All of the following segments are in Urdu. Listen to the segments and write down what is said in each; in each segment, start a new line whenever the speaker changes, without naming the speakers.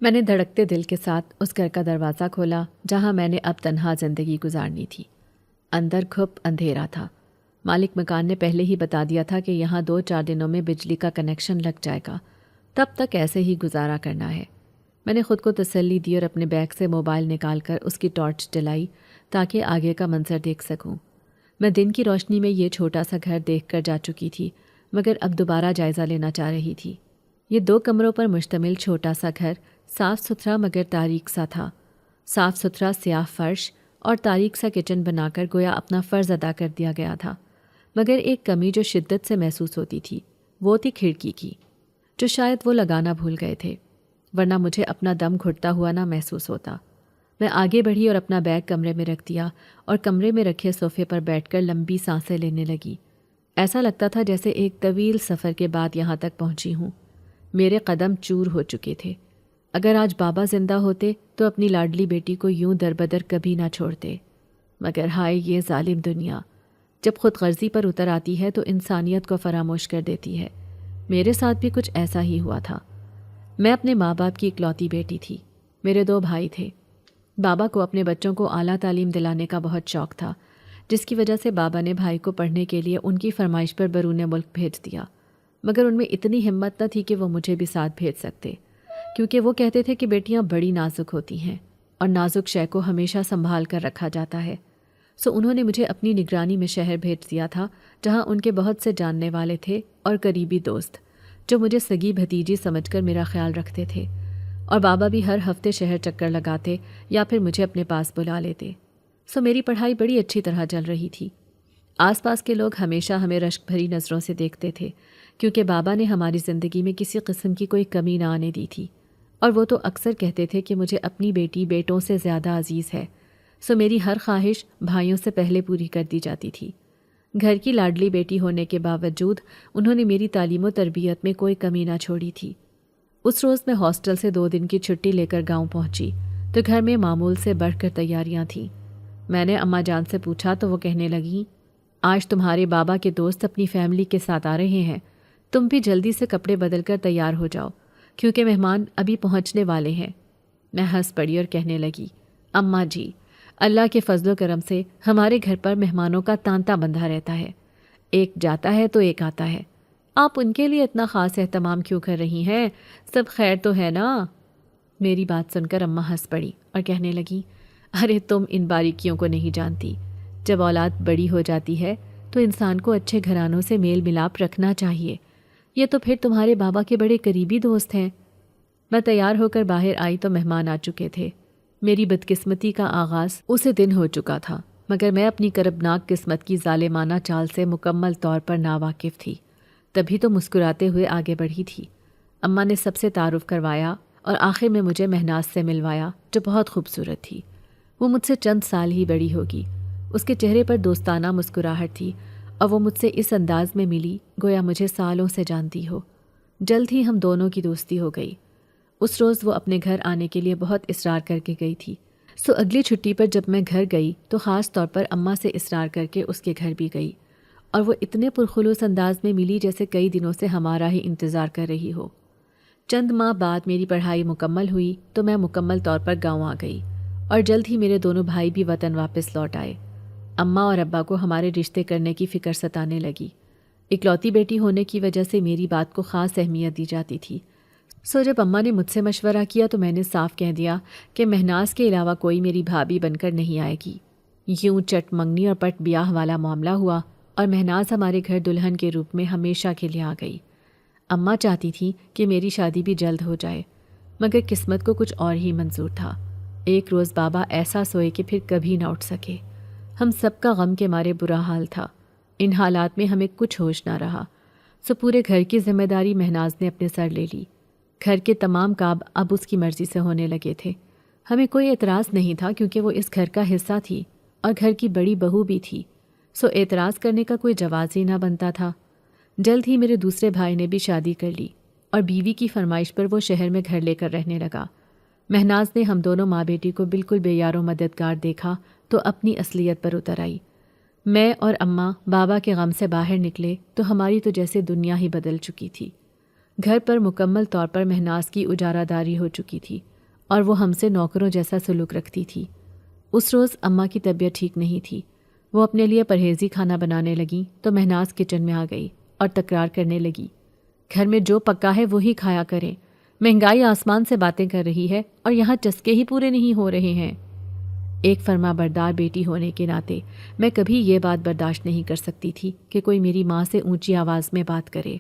میں نے دھڑکتے دل کے ساتھ اس گھر کا دروازہ کھولا جہاں میں نے اب تنہا زندگی گزارنی تھی۔ اندر گھپ اندھیرا تھا۔ مالک مکان نے پہلے ہی بتا دیا تھا کہ یہاں 2-4 دنوں میں بجلی کا کنیکشن لگ جائے گا، تب تک ایسے ہی گزارا کرنا ہے۔ میں نے خود کو تسلی دی اور اپنے بیگ سے موبائل نکال کر اس کی ٹارچ جلائی تاکہ آگے کا منظر دیکھ سکوں۔ میں دن کی روشنی میں یہ چھوٹا سا گھر دیکھ کر جا چکی تھی، مگر اب دوبارہ جائزہ لینا چاہ رہی تھی۔ یہ 2 کمروں پر مشتمل چھوٹا سا گھر صاف ستھرا مگر تاریک سا تھا۔ صاف ستھرا سیاہ فرش اور تاریک سا کچن بنا کر گویا اپنا فرض ادا کر دیا گیا تھا، مگر ایک کمی جو شدت سے محسوس ہوتی تھی وہ تھی کھڑکی کی، جو شاید وہ لگانا بھول گئے تھے، ورنہ مجھے اپنا دم گھٹتا ہوا نہ محسوس ہوتا۔ میں آگے بڑھی اور اپنا بیگ کمرے میں رکھ دیا اور کمرے میں رکھے صوفے پر بیٹھ کر لمبی سانسیں لینے لگی۔ ایسا لگتا تھا جیسے ایک طویل سفر کے بعد یہاں تک پہنچی ہوں۔ میرے قدم چور ہو چکے تھے۔ اگر آج بابا زندہ ہوتے تو اپنی لاڈلی بیٹی کو یوں دربدر کبھی نہ چھوڑتے، مگر ہائے یہ ظالم دنیا، جب خود غرضی پر اتر آتی ہے تو انسانیت کو فراموش کر دیتی ہے۔ میرے ساتھ بھی کچھ ایسا ہی ہوا تھا۔ میں اپنے ماں باپ کی اکلوتی بیٹی تھی۔ میرے 2 بھائی تھے۔ بابا کو اپنے بچوں کو اعلیٰ تعلیم دلانے کا بہت شوق تھا، جس کی وجہ سے بابا نے بھائی کو پڑھنے کے لیے ان کی فرمائش پر بیرون ملک بھیج دیا، مگر ان میں اتنی ہمت نہ تھی کہ وہ مجھے بھی ساتھ بھیج سکتے، کیونکہ وہ کہتے تھے کہ بیٹیاں بڑی نازک ہوتی ہیں اور نازک شے کو ہمیشہ سنبھال کر رکھا جاتا ہے۔ سو انہوں نے مجھے اپنی نگرانی میں شہر بھیج دیا تھا، جہاں ان کے بہت سے جاننے والے تھے اور قریبی دوست، جو مجھے سگی بھتیجی سمجھ کر میرا خیال رکھتے تھے، اور بابا بھی ہر ہفتے شہر چکر لگاتے یا پھر مجھے اپنے پاس بلا لیتے۔ سو میری پڑھائی بڑی اچھی طرح چل رہی تھی۔ آس پاس کے لوگ ہمیشہ ہمیں رشک بھری نظروں سے دیکھتے تھے، کیونکہ بابا نے ہماری زندگی میں کسی قسم کی کوئی کمی نہ آنے دی تھی، اور وہ تو اکثر کہتے تھے کہ مجھے اپنی بیٹی بیٹوں سے زیادہ عزیز ہے۔ سو میری ہر خواہش بھائیوں سے پہلے پوری کر دی جاتی تھی۔ گھر کی لاڈلی بیٹی ہونے کے باوجود انہوں نے میری تعلیم و تربیت میں کوئی کمی نہ چھوڑی تھی۔ اس روز میں ہاسٹل سے 2 دن کی چھٹی لے کر گاؤں پہنچی تو گھر میں معمول سے بڑھ کر تیاریاں تھیں۔ میں نے اماں جان سے پوچھا تو وہ کہنے لگیں، آج تمہارے بابا کے دوست اپنی فیملی کے ساتھ آ رہے ہیں، تم بھی جلدی سے کپڑے بدل کر تیار ہو جاؤ، کیونکہ مہمان ابھی پہنچنے والے ہیں۔ میں ہنس پڑی اور کہنے لگی، اماں جی، اللہ کے فضل و کرم سے ہمارے گھر پر مہمانوں کا تانتا بندھا رہتا ہے، ایک جاتا ہے تو ایک آتا ہے، آپ ان کے لیے اتنا خاص اہتمام کیوں کر رہی ہیں؟ سب خیر تو ہے نا؟ میری بات سن کر اماں ہنس پڑی اور کہنے لگی، ارے تم ان باریکیوں کو نہیں جانتی، جب اولاد بڑی ہو جاتی ہے تو انسان کو اچھے گھرانوں سے میل ملاپ رکھنا چاہیے، یہ تو پھر تمہارے بابا کے بڑے قریبی دوست ہیں۔ میں تیار ہو کر باہر آئی تو مہمان آ چکے تھے۔ میری بدقسمتی کا آغاز اسی دن ہو چکا تھا، مگر میں اپنی کربناک قسمت کی ظالمانہ چال سے مکمل طور پر ناواقف تھی، تبھی تو مسکراتے ہوئے آگے بڑھی تھی۔ اماں نے سب سے تعارف کروایا اور آخر میں مجھے مہناز سے ملوایا، جو بہت خوبصورت تھی۔ وہ مجھ سے چند سال ہی بڑی ہوگی۔ اس کے چہرے پر دوستانہ مسکراہٹ تھی اور وہ مجھ سے اس انداز میں ملی گویا مجھے سالوں سے جانتی ہو۔ جلد ہی ہم دونوں کی دوستی ہو گئی۔ اس روز وہ اپنے گھر آنے کے لیے بہت اصرار کر کے گئی تھی، سو اگلی چھٹی پر جب میں گھر گئی تو خاص طور پر اماں سے اصرار کر کے اس کے گھر بھی گئی، اور وہ اتنے پرخلوص انداز میں ملی جیسے کئی دنوں سے ہمارا ہی انتظار کر رہی ہو۔ چند ماہ بعد میری پڑھائی مکمل ہوئی تو میں مکمل طور پر گاؤں آ گئی، اور جلد ہی میرے دونوں بھائی بھی وطن واپس لوٹ آئے۔ اماں اور ابا کو ہمارے رشتے کرنے کی فکر ستانے لگی۔ اکلوتی بیٹی ہونے کی وجہ سے میری بات کو خاص اہمیت دی جاتی تھی۔ سو جب اماں نے مجھ سے مشورہ کیا تو میں نے صاف کہہ دیا کہ مہناز کے علاوہ کوئی میری بھابھی بن کر نہیں آئے گی۔ یوں چٹ منگنی اور پٹ بیاہ والا معاملہ ہوا اور مہناز ہمارے گھر دلہن کے روپ میں ہمیشہ کے لیے آ گئی۔ اماں چاہتی تھیں کہ میری شادی بھی جلد ہو جائے، مگر قسمت کو کچھ اور ہی منظور تھا۔ ایک روز بابا ایسا سوئے کہ پھر کبھی نہ اٹھ سکے۔ ہم سب کا غم کے مارے برا حال تھا۔ ان حالات میں ہمیں کچھ ہوش نہ رہا، سو پورے گھر کی ذمہ داری مہناز نے اپنے سر لے لی۔ گھر کے تمام کام اب اس کی مرضی سے ہونے لگے تھے۔ ہمیں کوئی اعتراض نہیں تھا کیونکہ وہ اس گھر کا حصہ تھی اور گھر کی بڑی بہو بھی تھی، سو اعتراض کرنے کا کوئی جواز ہی نہ بنتا تھا۔ جلد ہی میرے دوسرے بھائی نے بھی شادی کر لی اور بیوی کی فرمائش پر وہ شہر میں گھر لے کر رہنے لگا۔ مہناز نے ہم دونوں ماں بیٹی کو بالکل بے یار و مددگار دیکھا تو اپنی اصلیت پر اتر آئی۔ میں اور اماں بابا کے غم سے باہر نکلے تو ہماری تو جیسے دنیا ہی بدل چکی تھی۔ گھر پر مکمل طور پر مہناز کی اجارہ داری ہو چکی تھی اور وہ ہم سے نوکروں جیسا سلوک رکھتی تھی۔ اس روز اماں کی طبیعت ٹھیک نہیں تھی۔ وہ اپنے لیے پرہیزی کھانا بنانے لگیں تو مہناز کچن میں آ گئی اور تکرار کرنے لگی، گھر میں جو پکا ہے وہی کھایا کریں، مہنگائی آسمان سے باتیں کر رہی ہے اور یہاں چسکے ہی پورے نہیں ہو رہے ہیں۔ ایک فرما بردار بیٹی ہونے کے ناطے میں کبھی یہ بات برداشت نہیں کر سکتی تھی کہ کوئی میری ماں سے اونچی آواز میں بات کرے،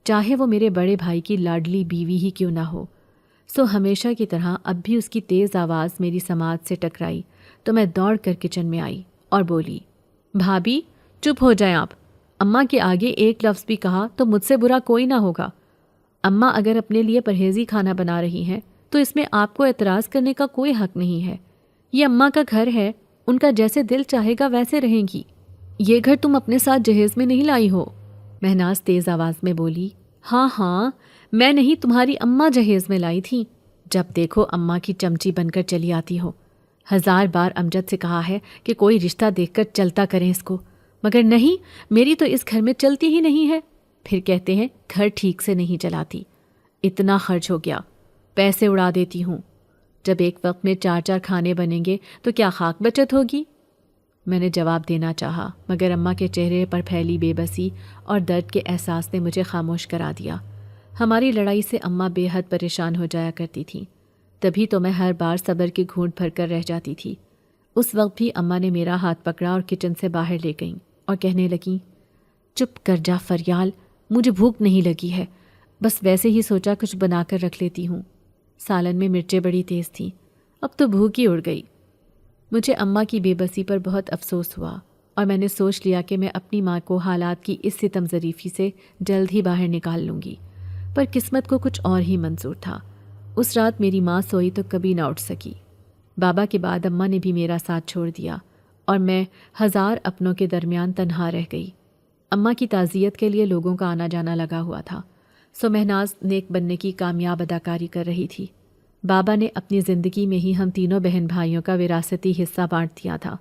چاہے وہ میرے بڑے بھائی کی لاڈلی بیوی ہی کیوں نہ ہو۔ سو ہمیشہ کی طرح اب بھی اس کی تیز آواز میری سماعت سے ٹکرائی تو میں دوڑ کر کچن میں آئی اور بولی، بھابھی چپ ہو جائیں آپ، اماں کے آگے ایک لفظ بھی کہا تو مجھ سے برا کوئی نہ ہوگا۔ اماں اگر اپنے لیے پرہیزی کھانا بنا رہی ہیں تو اس میں آپ کو اعتراض کرنے کا کوئی حق نہیں ہے۔ یہ اماں کا گھر ہے، ان کا جیسے دل چاہے گا ویسے رہیں گی۔ یہ گھر تم اپنے ساتھ جہیز میں نہیں لائی ہو۔ مہناز تیز آواز میں بولی، ہاں ہاں، میں نہیں تمہاری اماں جہیز میں لائی تھی۔ جب دیکھو اماں کی چمچی بن کر چلی آتی ہو۔ 1000 بار امجد سے کہا ہے کہ کوئی رشتہ دیکھ کر چلتا کریں اس کو، مگر نہیں، میری تو اس گھر میں چلتی ہی نہیں ہے۔ پھر کہتے ہیں گھر ٹھیک سے نہیں چلاتی، اتنا خرچ ہو گیا، پیسے اڑا دیتی ہوں۔ جب ایک وقت میں 4 کھانے بنیں گے تو کیا خاک بچت ہوگی؟ میں نے جواب دینا چاہا مگر اماں کے چہرے پر پھیلی بے بسی اور درد کے احساس نے مجھے خاموش کرا دیا۔ ہماری لڑائی سے اماں بے حد پریشان ہو جایا کرتی تھیں، تبھی تو میں ہر بار صبر کی گھونٹ بھر کر رہ جاتی تھی۔ اس وقت بھی اماں نے میرا ہاتھ پکڑا اور کچن سے باہر لے گئیں اور کہنے لگیں، چپ کر جا فریال، مجھے بھوک نہیں لگی ہے، بس ویسے ہی سوچا کچھ بنا کر رکھ لیتی ہوں۔ سالن میں مرچیں بڑی تیز تھیں، اب تو بھوک ہی اڑ گئی۔ مجھے اماں کی بے بسی پر بہت افسوس ہوا اور میں نے سوچ لیا کہ میں اپنی ماں کو حالات کی اس ستم ظریفی سے جلد ہی باہر نکال لوں گی، پر قسمت کو کچھ اور ہی منظور تھا۔ اس رات میری ماں سوئی تو کبھی نہ اٹھ سکی۔ بابا کے بعد اماں نے بھی میرا ساتھ چھوڑ دیا اور میں 1000 اپنوں کے درمیان تنہا رہ گئی۔ اماں کی تعزیت کے لیے لوگوں کا آنا جانا لگا ہوا تھا، سو مہناز نیک بننے کی کامیاب اداکاری کر رہی تھی۔ بابا نے اپنی زندگی میں ہی ہم تینوں بہن بھائیوں کا وراثتی حصہ بانٹ دیا تھا۔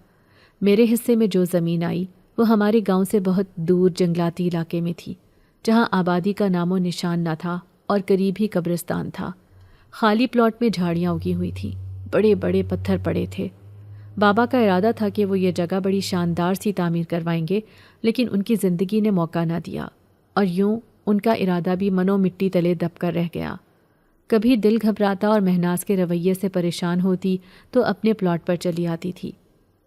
میرے حصے میں جو زمین آئی وہ ہمارے گاؤں سے بہت دور جنگلاتی علاقے میں تھی، جہاں آبادی کا نام و نشان نہ تھا اور قریب ہی قبرستان تھا۔ خالی پلاٹ میں جھاڑیاں اگی ہوئی تھیں، بڑے بڑے پتھر پڑے تھے۔ بابا کا ارادہ تھا کہ وہ یہ جگہ بڑی شاندار سی تعمیر کروائیں گے، لیکن ان کی زندگی نے موقع نہ دیا اور یوں ان کا ارادہ بھی منو مٹی تلے دب کر رہ گیا۔ کبھی دل گھبراتا اور مہناز کے رویے سے پریشان ہوتی تو اپنے پلاٹ پر چلی آتی تھی۔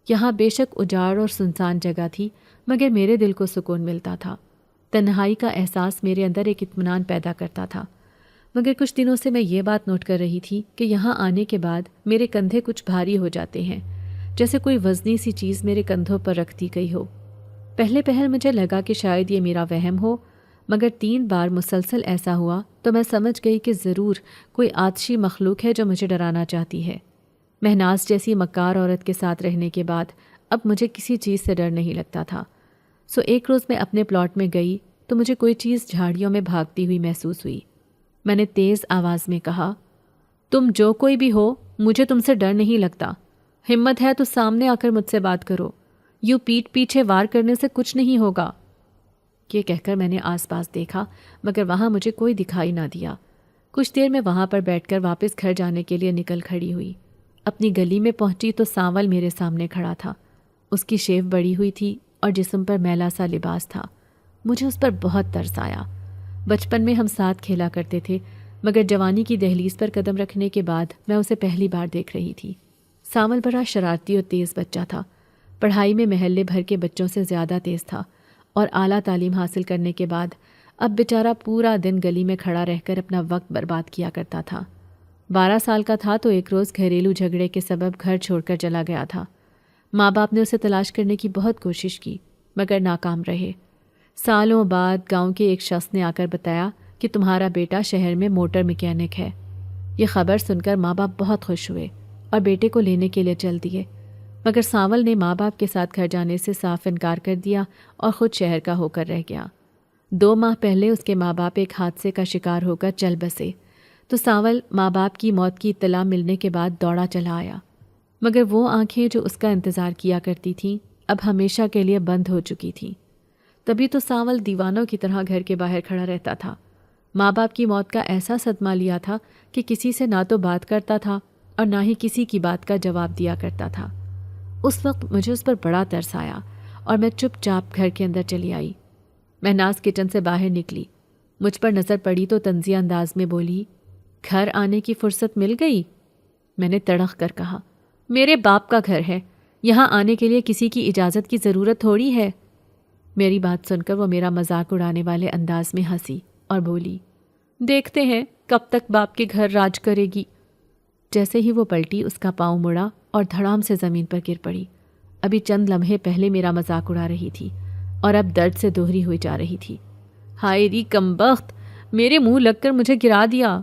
یہاں بے شک اجاڑ اور سنسان جگہ تھی، مگر میرے دل کو سکون ملتا تھا۔ تنہائی کا احساس میرے اندر ایک اطمینان پیدا کرتا تھا۔ مگر کچھ دنوں سے میں یہ بات نوٹ کر رہی تھی کہ یہاں آنے کے بعد میرے کندھے کچھ بھاری ہو جاتے ہیں، جیسے کوئی وزنی سی چیز میرے کندھوں پر رکھ دی گئی ہو۔ پہلے مجھے لگا کہ شاید یہ میرا وہم ہو، مگر 3 بار مسلسل ایسا ہوا تو میں سمجھ گئی کہ ضرور کوئی آتشی مخلوق ہے جو مجھے ڈرانا چاہتی ہے۔ مہناز جیسی مکار عورت کے ساتھ رہنے کے بعد اب مجھے کسی چیز سے ڈر نہیں لگتا تھا۔ سو ایک روز میں اپنے پلاٹ میں گئی تو مجھے کوئی چیز جھاڑیوں میں بھاگتی ہوئی محسوس ہوئی۔ میں نے تیز آواز میں کہا، تم جو کوئی بھی ہو، مجھے تم سے ڈر نہیں لگتا۔ ہمت ہے تو سامنے آ کر مجھ سے بات کرو، یوں پیٹھ پیچھے وار کرنے سے کچھ نہیں ہوگا۔ یہ کہہ کر میں نے آس پاس دیکھا مگر وہاں مجھے کوئی دکھائی نہ دیا۔ کچھ دیر میں وہاں پر بیٹھ کر واپس گھر جانے کے لیے نکل کھڑی ہوئی۔ اپنی گلی میں پہنچی تو سانول میرے سامنے کھڑا تھا۔ اس کی شیو بڑی ہوئی تھی اور جسم پر میلا سا لباس تھا۔ مجھے اس پر بہت ترس آیا۔ بچپن میں ہم ساتھ کھیلا کرتے تھے، مگر جوانی کی دہلیز پر قدم رکھنے کے بعد میں اسے پہلی بار دیکھ رہی تھی۔ سانول بڑا شرارتی اور تیز بچہ تھا، پڑھائی میں محلے بھر کے بچوں سے زیادہ تیز تھا اور اعلیٰ تعلیم حاصل کرنے کے بعد اب بیچارہ پورا دن گلی میں کھڑا رہ کر اپنا وقت برباد کیا کرتا تھا۔ 12 سال کا تھا تو ایک روز گھریلو جھگڑے کے سبب گھر چھوڑ کر چلا گیا تھا۔ ماں باپ نے اسے تلاش کرنے کی بہت کوشش کی مگر ناکام رہے۔ سالوں بعد گاؤں کے ایک شخص نے آ کر بتایا کہ تمہارا بیٹا شہر میں موٹر میکینک ہے۔ یہ خبر سن کر ماں باپ بہت خوش ہوئے اور بیٹے کو لینے کے لیے چل دیے، مگر سانول نے ماں باپ کے ساتھ گھر جانے سے صاف انکار کر دیا اور خود شہر کا ہو کر رہ گیا۔ 2 ماہ پہلے اس کے ماں باپ ایک حادثے کا شکار ہو کر چل بسے تو سانول ماں باپ کی موت کی اطلاع ملنے کے بعد دوڑا چلا آیا، مگر وہ آنکھیں جو اس کا انتظار کیا کرتی تھیں اب ہمیشہ کے لیے بند ہو چکی تھیں۔ تبھی تو سانول دیوانوں کی طرح گھر کے باہر کھڑا رہتا تھا۔ ماں باپ کی موت کا ایسا صدمہ لیا تھا کہ کسی سے نہ تو بات کرتا تھا اور نہ ہی کسی کی بات کا جواب دیا کرتا تھا۔ اس وقت مجھے اس پر بڑا ترس آیا اور میں چپ چاپ گھر کے اندر چلی آئی۔ مہناز کچن سے باہر نکلی، مجھ پر نظر پڑی تو طنزیہ انداز میں بولی، گھر آنے کی فرصت مل گئی؟ میں نے تڑخ کر کہا، میرے باپ کا گھر ہے، یہاں آنے کے لیے کسی کی اجازت کی ضرورت تھوڑی ہے۔ میری بات سن کر وہ میرا مذاق اڑانے والے انداز میں ہنسی اور بولی، دیکھتے ہیں کب تک باپ کے گھر راج کرے گی۔ جیسے ہی وہ پلٹی اس کا پاؤں مڑا اور دھڑام سے زمین پر گر پڑی۔ ابھی چند لمحے پہلے میرا مذاق اڑا رہی تھی اور اب درد سے دوہری ہوئی جا رہی تھی۔ ہائے ری کمبخت، میرے منہ لگ کر مجھے گرا دیا۔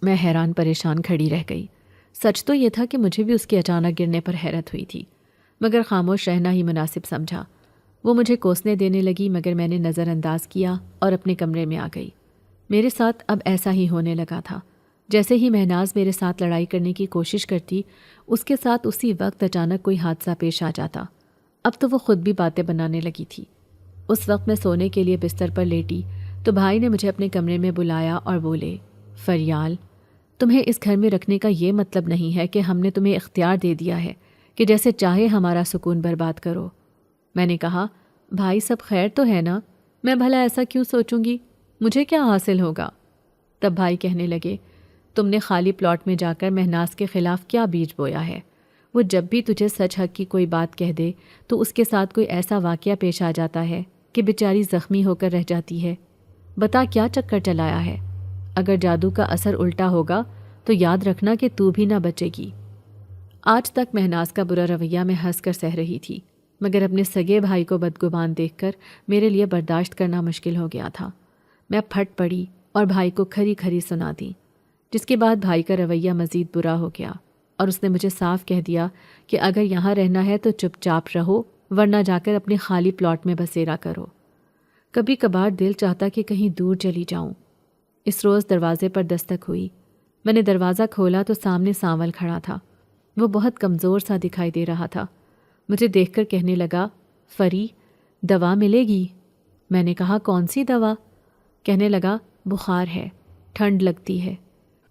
میں حیران پریشان کھڑی رہ گئی۔ سچ تو یہ تھا کہ مجھے بھی اس کے اچانک گرنے پر حیرت ہوئی تھی، مگر خاموش رہنا ہی مناسب سمجھا۔ وہ مجھے کوسنے دینے لگی مگر میں نے نظر انداز کیا اور اپنے کمرے میں آ گئی۔ میرے ساتھ اب ایسا ہی ہونے لگا تھا۔ جیسے ہی مہناز میرے ساتھ لڑائی کرنے کی کوشش کرتی، اس کے ساتھ اسی وقت اچانک کوئی حادثہ پیش آ جاتا۔ اب تو وہ خود بھی باتیں بنانے لگی تھی۔ اس وقت میں سونے کے لیے بستر پر لیٹی تو بھائی نے مجھے اپنے کمرے میں بلایا اور بولے، فریال، تمہیں اس گھر میں رکھنے کا یہ مطلب نہیں ہے کہ ہم نے تمہیں اختیار دے دیا ہے کہ جیسے چاہے ہمارا سکون برباد کرو۔ میں نے کہا، بھائی سب خیر تو ہے نا؟ میں بھلا ایسا کیوں سوچوں گی؟ مجھے کیا حاصل ہوگا؟ تب بھائی کہنے لگے، تم نے خالی پلاٹ میں جا کر مہناز کے خلاف کیا بیج بویا ہے؟ وہ جب بھی تجھے سچ حق کی کوئی بات کہہ دے تو اس کے ساتھ کوئی ایسا واقعہ پیش آ جاتا ہے کہ بیچاری زخمی ہو کر رہ جاتی ہے۔ بتا کیا چکر چلایا ہے؟ اگر جادو کا اثر الٹا ہوگا تو یاد رکھنا کہ تو بھی نہ بچے گی۔ آج تک مہناز کا برا رویہ میں ہنس کر سہ رہی تھی، مگر اپنے سگے بھائی کو بدگمان دیکھ کر میرے لیے برداشت کرنا مشکل ہو گیا تھا۔ میں پھٹ پڑی اور بھائی کو کھری کھری سنا دی، جس کے بعد بھائی کا رویہ مزید برا ہو گیا اور اس نے مجھے صاف کہہ دیا کہ اگر یہاں رہنا ہے تو چپ چاپ رہو، ورنہ جا کر اپنے خالی پلاٹ میں بسیرا کرو۔ کبھی کبھار دل چاہتا کہ کہیں دور چلی جاؤں۔ اس روز دروازے پر دستک ہوئی۔ میں نے دروازہ کھولا تو سامنے سانول کھڑا تھا۔ وہ بہت کمزور سا دکھائی دے رہا تھا۔ مجھے دیکھ کر کہنے لگا، فری، دوا ملے گی؟ میں نے کہا، کون سی دوا؟ کہنے لگا، بخار ہے، ٹھنڈ لگتی ہے،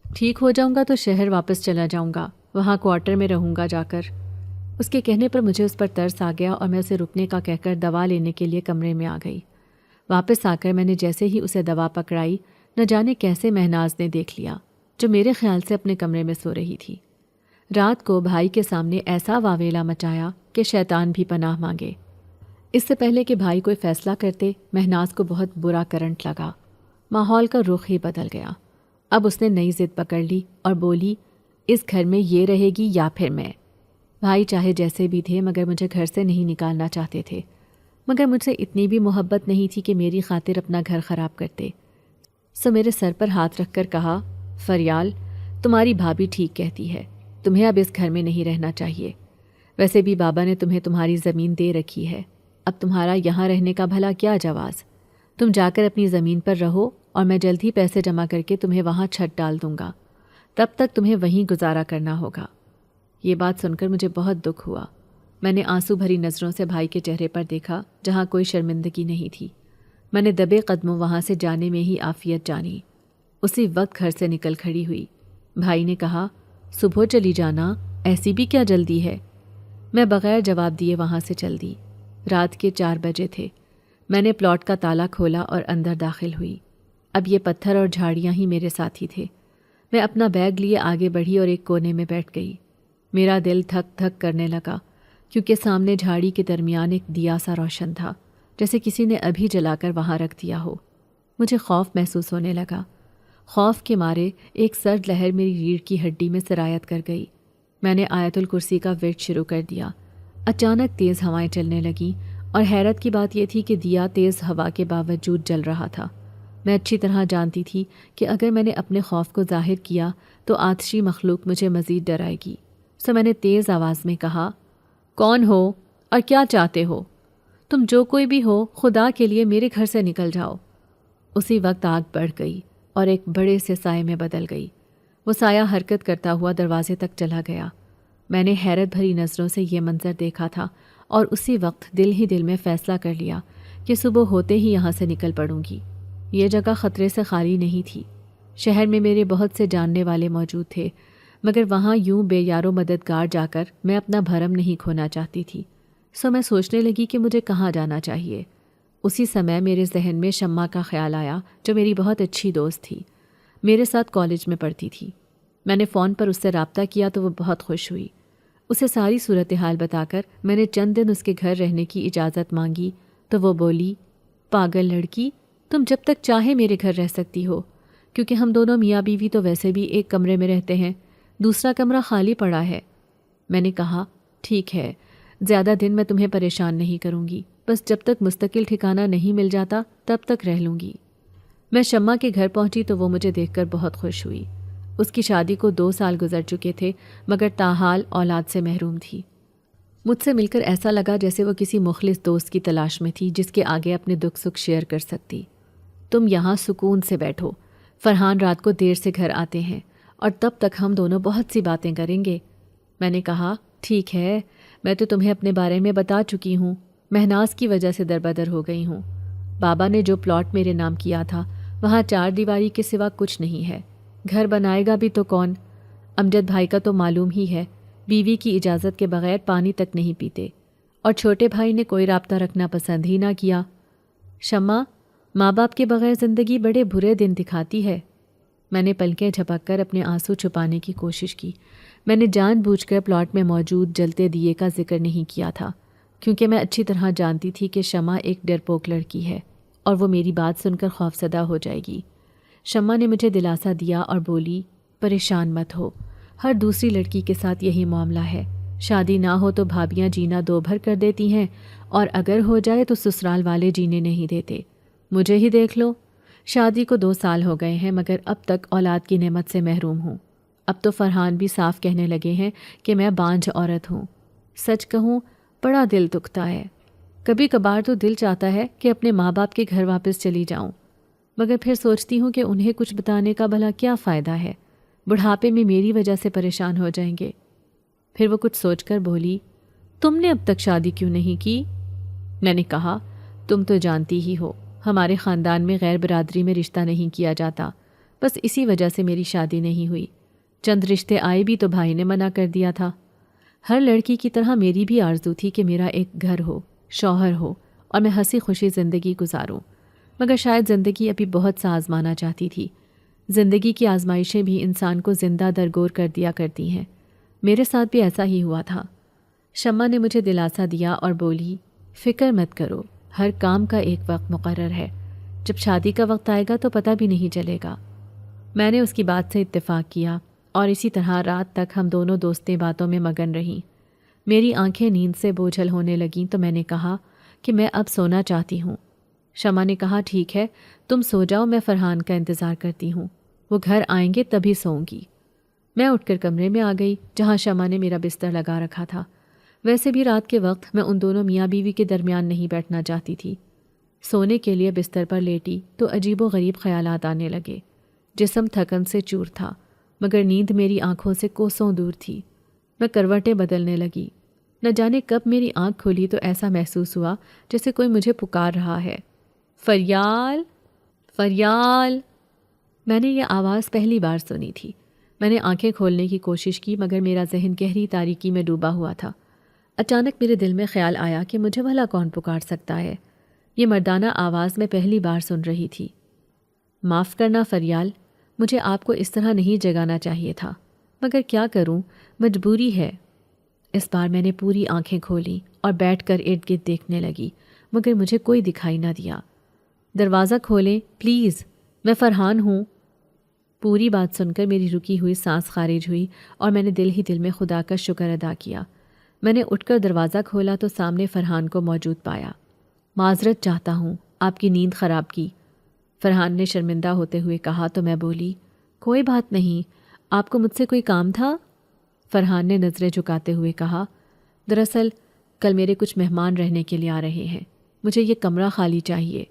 ٹھیک ہو جاؤں گا تو شہر واپس چلا جاؤں گا، وہاں کوارٹر میں رہوں گا جا کر۔ اس کے کہنے پر مجھے اس پر ترس آ گیا اور میں اسے رکنے کا کہہ کر دوا لینے کے لیے کمرے میں آ گئی۔ واپس آ کر میں نے جیسے ہی اسے دوا پکڑائی، نہ جانے کیسے مہناز نے دیکھ لیا، جو میرے خیال سے اپنے کمرے میں سو رہی تھی۔ رات کو بھائی کے سامنے ایسا واویلا مچایا کہ شیطان بھی پناہ مانگے۔ اس سے پہلے کہ بھائی کوئی فیصلہ کرتے، مہناز کو بہت برا کرنٹ لگا۔ ماحول کا رخ ہی بدل گیا۔ اب اس نے نئی ضد پکڑ لی اور بولی، اس گھر میں یہ رہے گی یا پھر میں۔ بھائی چاہے جیسے بھی تھے مگر مجھے گھر سے نہیں نکالنا چاہتے تھے، مگر مجھ سے اتنی بھی محبت نہیں تھی کہ میری خاطر اپنا گھر خراب کرتے۔ سو میرے سر پر ہاتھ رکھ کر کہا، فریال، تمہاری بھابھی ٹھیک کہتی ہے، تمہیں اب اس گھر میں نہیں رہنا چاہیے۔ ویسے بھی بابا نے تمہیں تمہاری زمین دے رکھی ہے، اب تمہارا یہاں رہنے کا بھلا کیا جواز؟ تم جا کر اپنی زمین پر رہو اور میں جلد ہی پیسے جمع کر کے تمہیں وہاں چھت ڈال دوں گا، تب تک تمہیں وہیں گزارا کرنا ہوگا۔ یہ بات سن کر مجھے بہت دکھ ہوا۔ میں نے آنسو بھری نظروں سے بھائی کے چہرے پر دیکھا جہاں کوئی شرمندگی نہیں تھی۔ میں نے دبے قدموں وہاں سے جانے میں ہی عافیت جانی۔ اسی وقت گھر سے نکل کھڑی ہوئی۔ بھائی نے کہا، صبح چلی جانا، ایسی بھی کیا جلدی ہے؟ میں بغیر جواب دیے وہاں سے چل دی۔ رات کے 4 بجے تھے۔ میں نے پلاٹ کا تالا کھولا اور اندر داخل ہوئی۔ اب یہ پتھر اور جھاڑیاں ہی میرے ساتھی تھے۔ میں اپنا بیگ لیے آگے بڑھی اور ایک کونے میں بیٹھ گئی۔ میرا دل دھک دھک کرنے لگا کیونکہ سامنے جھاڑی کے درمیان ایک دیا سا روشن تھا، جیسے کسی نے ابھی جلا کر وہاں رکھ دیا ہو۔ مجھے خوف محسوس ہونے لگا۔ خوف کے مارے ایک سرد لہر میری ریڑھ کی ہڈی میں سرایت کر گئی۔ میں نے آیت الکرسی کا ورد شروع کر دیا۔ اچانک تیز ہوائیں چلنے لگیں اور حیرت کی بات یہ تھی کہ دیا تیز ہوا کے باوجود جل رہا تھا۔ میں اچھی طرح جانتی تھی کہ اگر میں نے اپنے خوف کو ظاہر کیا تو آتشی مخلوق مجھے مزید ڈرائے گی۔ سو میں نے تیز آواز میں کہا، کون ہو اور کیا چاہتے ہو؟ تم جو کوئی بھی ہو، خدا کے لیے میرے گھر سے نکل جاؤ۔ اسی وقت آگ بڑھ گئی اور ایک بڑے سے سائے میں بدل گئی۔ وہ سایہ حرکت کرتا ہوا دروازے تک چلا گیا۔ میں نے حیرت بھری نظروں سے یہ منظر دیکھا تھا اور اسی وقت دل ہی دل میں فیصلہ کر لیا کہ صبح ہوتے ہی یہاں سے نکل پڑوں گی۔ یہ جگہ خطرے سے خالی نہیں تھی۔ شہر میں میرے بہت سے جاننے والے موجود تھے، مگر وہاں یوں بے یار و مددگار جا کر میں اپنا بھرم نہیں کھونا چاہتی تھی۔ سو میں سوچنے لگی کہ مجھے کہاں جانا چاہیے۔ اسی سمے میرے ذہن میں شمع کا خیال آیا، جو میری بہت اچھی دوست تھی، میرے ساتھ کالج میں پڑھتی تھی۔ میں نے فون پر اس سے رابطہ کیا تو وہ بہت خوش ہوئی۔ اسے ساری صورتحال بتا کر میں نے چند دن اس کے گھر رہنے کی اجازت مانگی تو وہ بولی، پاگل لڑکی، تم جب تک چاہے میرے گھر رہ سکتی ہو، کیونکہ ہم دونوں میاں بیوی تو ویسے بھی ایک کمرے میں رہتے ہیں، دوسرا کمرہ خالی پڑا ہے۔ میں نے کہا، ٹھیک ہے، زیادہ دن میں تمہیں پریشان نہیں کروں گی، بس جب تک مستقل ٹھکانہ نہیں مل جاتا تب تک رہ لوں گی۔ میں شمع کے گھر پہنچی تو وہ مجھے دیکھ کر بہت خوش ہوئی۔ اس کی شادی کو 2 سال گزر چکے تھے، مگر تاحال اولاد سے محروم تھی۔ مجھ سے مل کر ایسا لگا جیسے وہ کسی مخلص دوست کی تلاش میں تھی جس کے آگے اپنے دکھ سکھ شیئر کر سکتی۔ تم یہاں سکون سے بیٹھو، فرحان رات کو دیر سے گھر آتے ہیں اور تب تک ہم دونوں بہت سی باتیں کریں گے۔ میں نے کہا، ٹھیک ہے، میں تو تمہیں اپنے بارے میں بتا چکی ہوں، مہناز کی وجہ سے دربدر ہو گئی ہوں۔ بابا نے جو پلاٹ میرے نام کیا تھا وہاں 4 دیواری کے سوا کچھ نہیں ہے، گھر بنائے گا بھی تو کون؟ امجد بھائی کا تو معلوم ہی ہے، بیوی کی اجازت کے بغیر پانی تک نہیں پیتے، اور چھوٹے بھائی نے کوئی رابطہ رکھنا پسند ہی نہ کیا۔ شمع، ماں باپ کے بغیر زندگی بڑے برے دن دکھاتی ہے۔ میں نے پلکیں جھپک کر اپنے آنسو چھپانے کی کوشش کی۔ میں نے جان بوجھ کر پلاٹ میں موجود جلتے دیے کا ذکر نہیں کیا تھا، کیونکہ میں اچھی طرح جانتی تھی کہ شمع ایک ڈرپوک لڑکی ہے اور وہ میری بات سن کر خوفزدہ ہو جائے گی۔ شمع نے مجھے دلاسا دیا اور بولی، پریشان مت ہو، ہر دوسری لڑکی کے ساتھ یہی معاملہ ہے، شادی نہ ہو تو بھابیاں جینا 2 بھر کر دیتی ہیں، اور اگر ہو جائے تو سسرال والے جینے نہیں دیتے۔ مجھے ہی دیکھ لو، شادی کو 2 سال ہو گئے ہیں مگر اب تک اولاد کی نعمت سے محروم ہوں۔ اب تو فرحان بھی صاف کہنے لگے ہیں کہ میں بانجھ عورت ہوں۔ سچ کہوں، بڑا دل دکھتا ہے۔ کبھی کبھار تو دل چاہتا ہے کہ اپنے ماں باپ کے گھر واپس چلی جاؤں، مگر پھر سوچتی ہوں کہ انہیں کچھ بتانے کا بھلا کیا فائدہ ہے، بڑھاپے میں میری وجہ سے پریشان ہو جائیں گے۔ پھر وہ کچھ سوچ کر بولی، تم نے اب تک شادی کیوں نہیں کی؟ میں نے کہا، تم تو جانتی ہی ہو، ہمارے خاندان میں غیر برادری میں رشتہ نہیں کیا جاتا، بس اسی وجہ سے میری شادی نہیں ہوئی۔ چند رشتے آئے بھی تو بھائی نے منع کر دیا تھا۔ ہر لڑکی کی طرح میری بھی آرزو تھی کہ میرا ایک گھر ہو، شوہر ہو، اور میں ہنسی خوشی زندگی گزاروں، مگر شاید زندگی ابھی بہت سا آزمانا چاہتی تھی۔ زندگی کی آزمائشیں بھی انسان کو زندہ درگور کر دیا کرتی ہیں، میرے ساتھ بھی ایسا ہی ہوا تھا۔ شمع نے مجھے دلاسا دیا اور بولی، فکر مت کرو، ہر کام کا ایک وقت مقرر ہے، جب شادی کا وقت آئے گا تو پتہ بھی نہیں چلے گا۔ میں نے اس کی بات سے اتفاق کیا اور اسی طرح رات تک ہم دونوں دوستیں باتوں میں مگن رہیں۔ میری آنکھیں نیند سے بوجھل ہونے لگیں تو میں نے کہا کہ میں اب سونا چاہتی ہوں۔ شمع نے کہا، ٹھیک ہے، تم سو جاؤ، میں فرحان کا انتظار کرتی ہوں، وہ گھر آئیں گے تبھی سوؤں گی۔ میں اٹھ کر کمرے میں آ گئی جہاں شمع نے میرا بستر لگا رکھا تھا۔ ویسے بھی رات کے وقت میں ان دونوں میاں بیوی کے درمیان نہیں بیٹھنا چاہتی تھی۔ سونے کے لیے بستر پر لیٹی تو عجیب و غریب خیالات آنے لگے۔ جسم تھکن سے چور تھا، مگر نیند میری آنکھوں سے کوسوں دور تھی۔ میں کروٹیں بدلنے لگی۔ نہ جانے کب میری آنکھ کھلی تو ایسا محسوس ہوا جیسے کوئی مجھے پکار رہا ہے، فریال، فریال۔ میں نے یہ آواز پہلی بار سنی تھی۔ میں نے آنکھیں کھولنے کی کوشش کی مگر میرا ذہن گہری تاریکی میں ڈوبا ہوا تھا۔ اچانک میرے دل میں خیال آیا کہ مجھے بھلا کون پکار سکتا ہے؟ یہ مردانہ آواز میں پہلی بار سن رہی تھی۔ معاف کرنا فریال، مجھے آپ کو اس طرح نہیں جگانا چاہیے تھا، مگر کیا کروں، مجبوری ہے۔ اس بار میں نے پوری آنکھیں کھولیں اور بیٹھ کر ارد گرد دیکھنے لگی، مگر مجھے کوئی دکھائی نہ دیا۔ دروازہ کھولیں پلیز، میں فرحان ہوں۔ پوری بات سن کر میری رکی ہوئی سانس خارج ہوئی اور میں نے دل ہی دل میں خدا کا شکر ادا کیا۔ میں نے اٹھ کر دروازہ کھولا تو سامنے فرحان کو موجود پایا۔ معذرت چاہتا ہوں، آپ کی نیند خراب کی، فرحان نے شرمندہ ہوتے ہوئے کہا تو میں بولی، کوئی بات نہیں، آپ کو مجھ سے کوئی کام تھا؟ فرحان نے نظریں جھکاتے ہوئے کہا، دراصل کل میرے کچھ مہمان رہنے کے لیے آ رہے ہیں، مجھے یہ کمرہ خالی چاہیے۔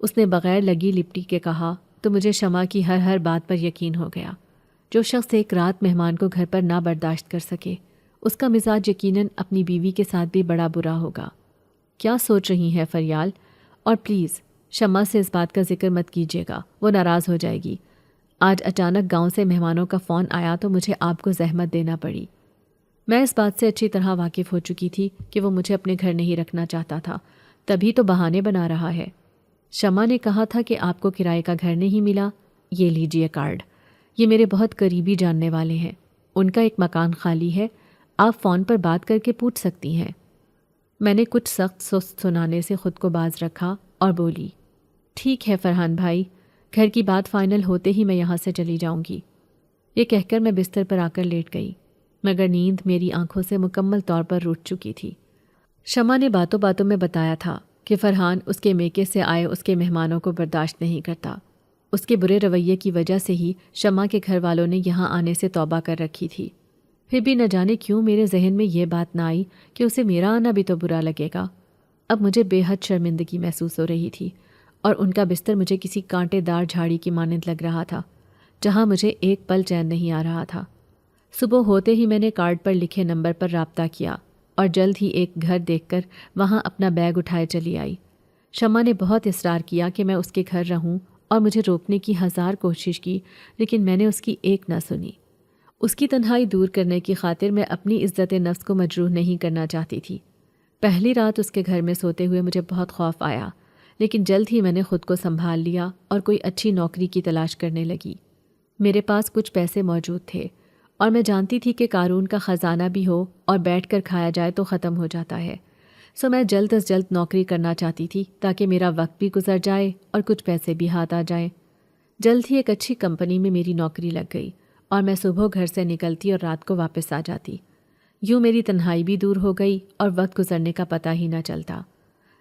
اس نے بغیر لگی لپٹی کے کہا تو مجھے شمع کی ہر بات پر یقین ہو گیا۔ جو شخص ایک رات مہمان کو گھر پر نہ برداشت کر سکے، اس کا مزاج یقیناً اپنی بیوی کے ساتھ بھی بڑا برا ہوگا۔ کیا سوچ رہی ہیں فریال؟ اور پلیز شمع سے اس بات کا ذکر مت کیجیے گا، وہ ناراض ہو جائے گی۔ آج اچانک گاؤں سے مہمانوں کا فون آیا تو مجھے آپ کو زحمت دینا پڑی۔ میں اس بات سے اچھی طرح واقف ہو چکی تھی کہ وہ مجھے اپنے گھر نہیں رکھنا چاہتا تھا، تبھی تو بہانے بنا رہا ہے۔ شمع نے کہا تھا کہ آپ کو کرائے کا گھر نہیں ملا، یہ لیجئے کارڈ۔ یہ میرے بہت قریبی جاننے والے ہیں، ان کا ایک مکان خالی ہے، آپ فون پر بات کر کے پوچھ سکتی ہیں۔ میں نے کچھ سخت سست سنانے سے خود کو باز رکھا اور بولی، ٹھیک ہے فرحان بھائی، گھر کی بات فائنل ہوتے ہی میں یہاں سے چلی جاؤں گی۔ یہ کہہ کر میں بستر پر آ کر لیٹ گئی، مگر نیند میری آنکھوں سے مکمل طور پر روٹ چکی تھی۔ شمع نے باتوں باتوں میں بتایا تھا کہ فرحان اس کے میکے سے آئے اس کے مہمانوں کو برداشت نہیں کرتا۔ اس کے برے رویے کی وجہ سے ہی شمع کے گھر والوں نے یہاں آنے سے توبہ کر رکھی تھی۔ پھر بھی نہ جانے کیوں میرے ذہن میں یہ بات نہ آئی کہ اسے میرا آنا بھی تو برا لگے گا۔ اب مجھے بے حد شرمندگی محسوس ہو رہی تھی، اور ان کا بستر مجھے کسی کانٹے دار جھاڑی کی مانند لگ رہا تھا، جہاں مجھے ایک پل چین نہیں آ رہا تھا۔ صبح ہوتے ہی میں نے کارڈ پر لکھے نمبر پر رابطہ کیا اور جلد ہی ایک گھر دیکھ کر وہاں اپنا بیگ اٹھائے چلی آئی۔ شمع نے بہت اصرار کیا کہ میں اس کے گھر رہوں اور مجھے روکنے کی ہزار کوشش کی، لیکن میں نے اس کی ایک نہ سنی۔ اس کی تنہائی دور کرنے کی خاطر میں اپنی عزت نفس کو مجروح نہیں کرنا چاہتی تھی۔ پہلی رات اس کے گھر میں سوتے ہوئے مجھے بہت خوف آیا، لیکن جلد ہی میں نے خود کو سنبھال لیا اور کوئی اچھی نوکری کی تلاش کرنے لگی۔ میرے پاس کچھ پیسے موجود تھے اور میں جانتی تھی کہ قارون کا خزانہ بھی ہو اور بیٹھ کر کھایا جائے تو ختم ہو جاتا ہے، سو میں جلد از جلد نوکری کرنا چاہتی تھی تاکہ میرا وقت بھی گزر جائے اور کچھ پیسے بھی ہاتھ آ جائیں۔ جلد ہی ایک اچھی کمپنی میں میری نوکری لگ گئی اور میں صبح گھر سے نکلتی اور رات کو واپس آ جاتی۔ یوں میری تنہائی بھی دور ہو گئی اور وقت گزرنے کا پتہ ہی نہ چلتا۔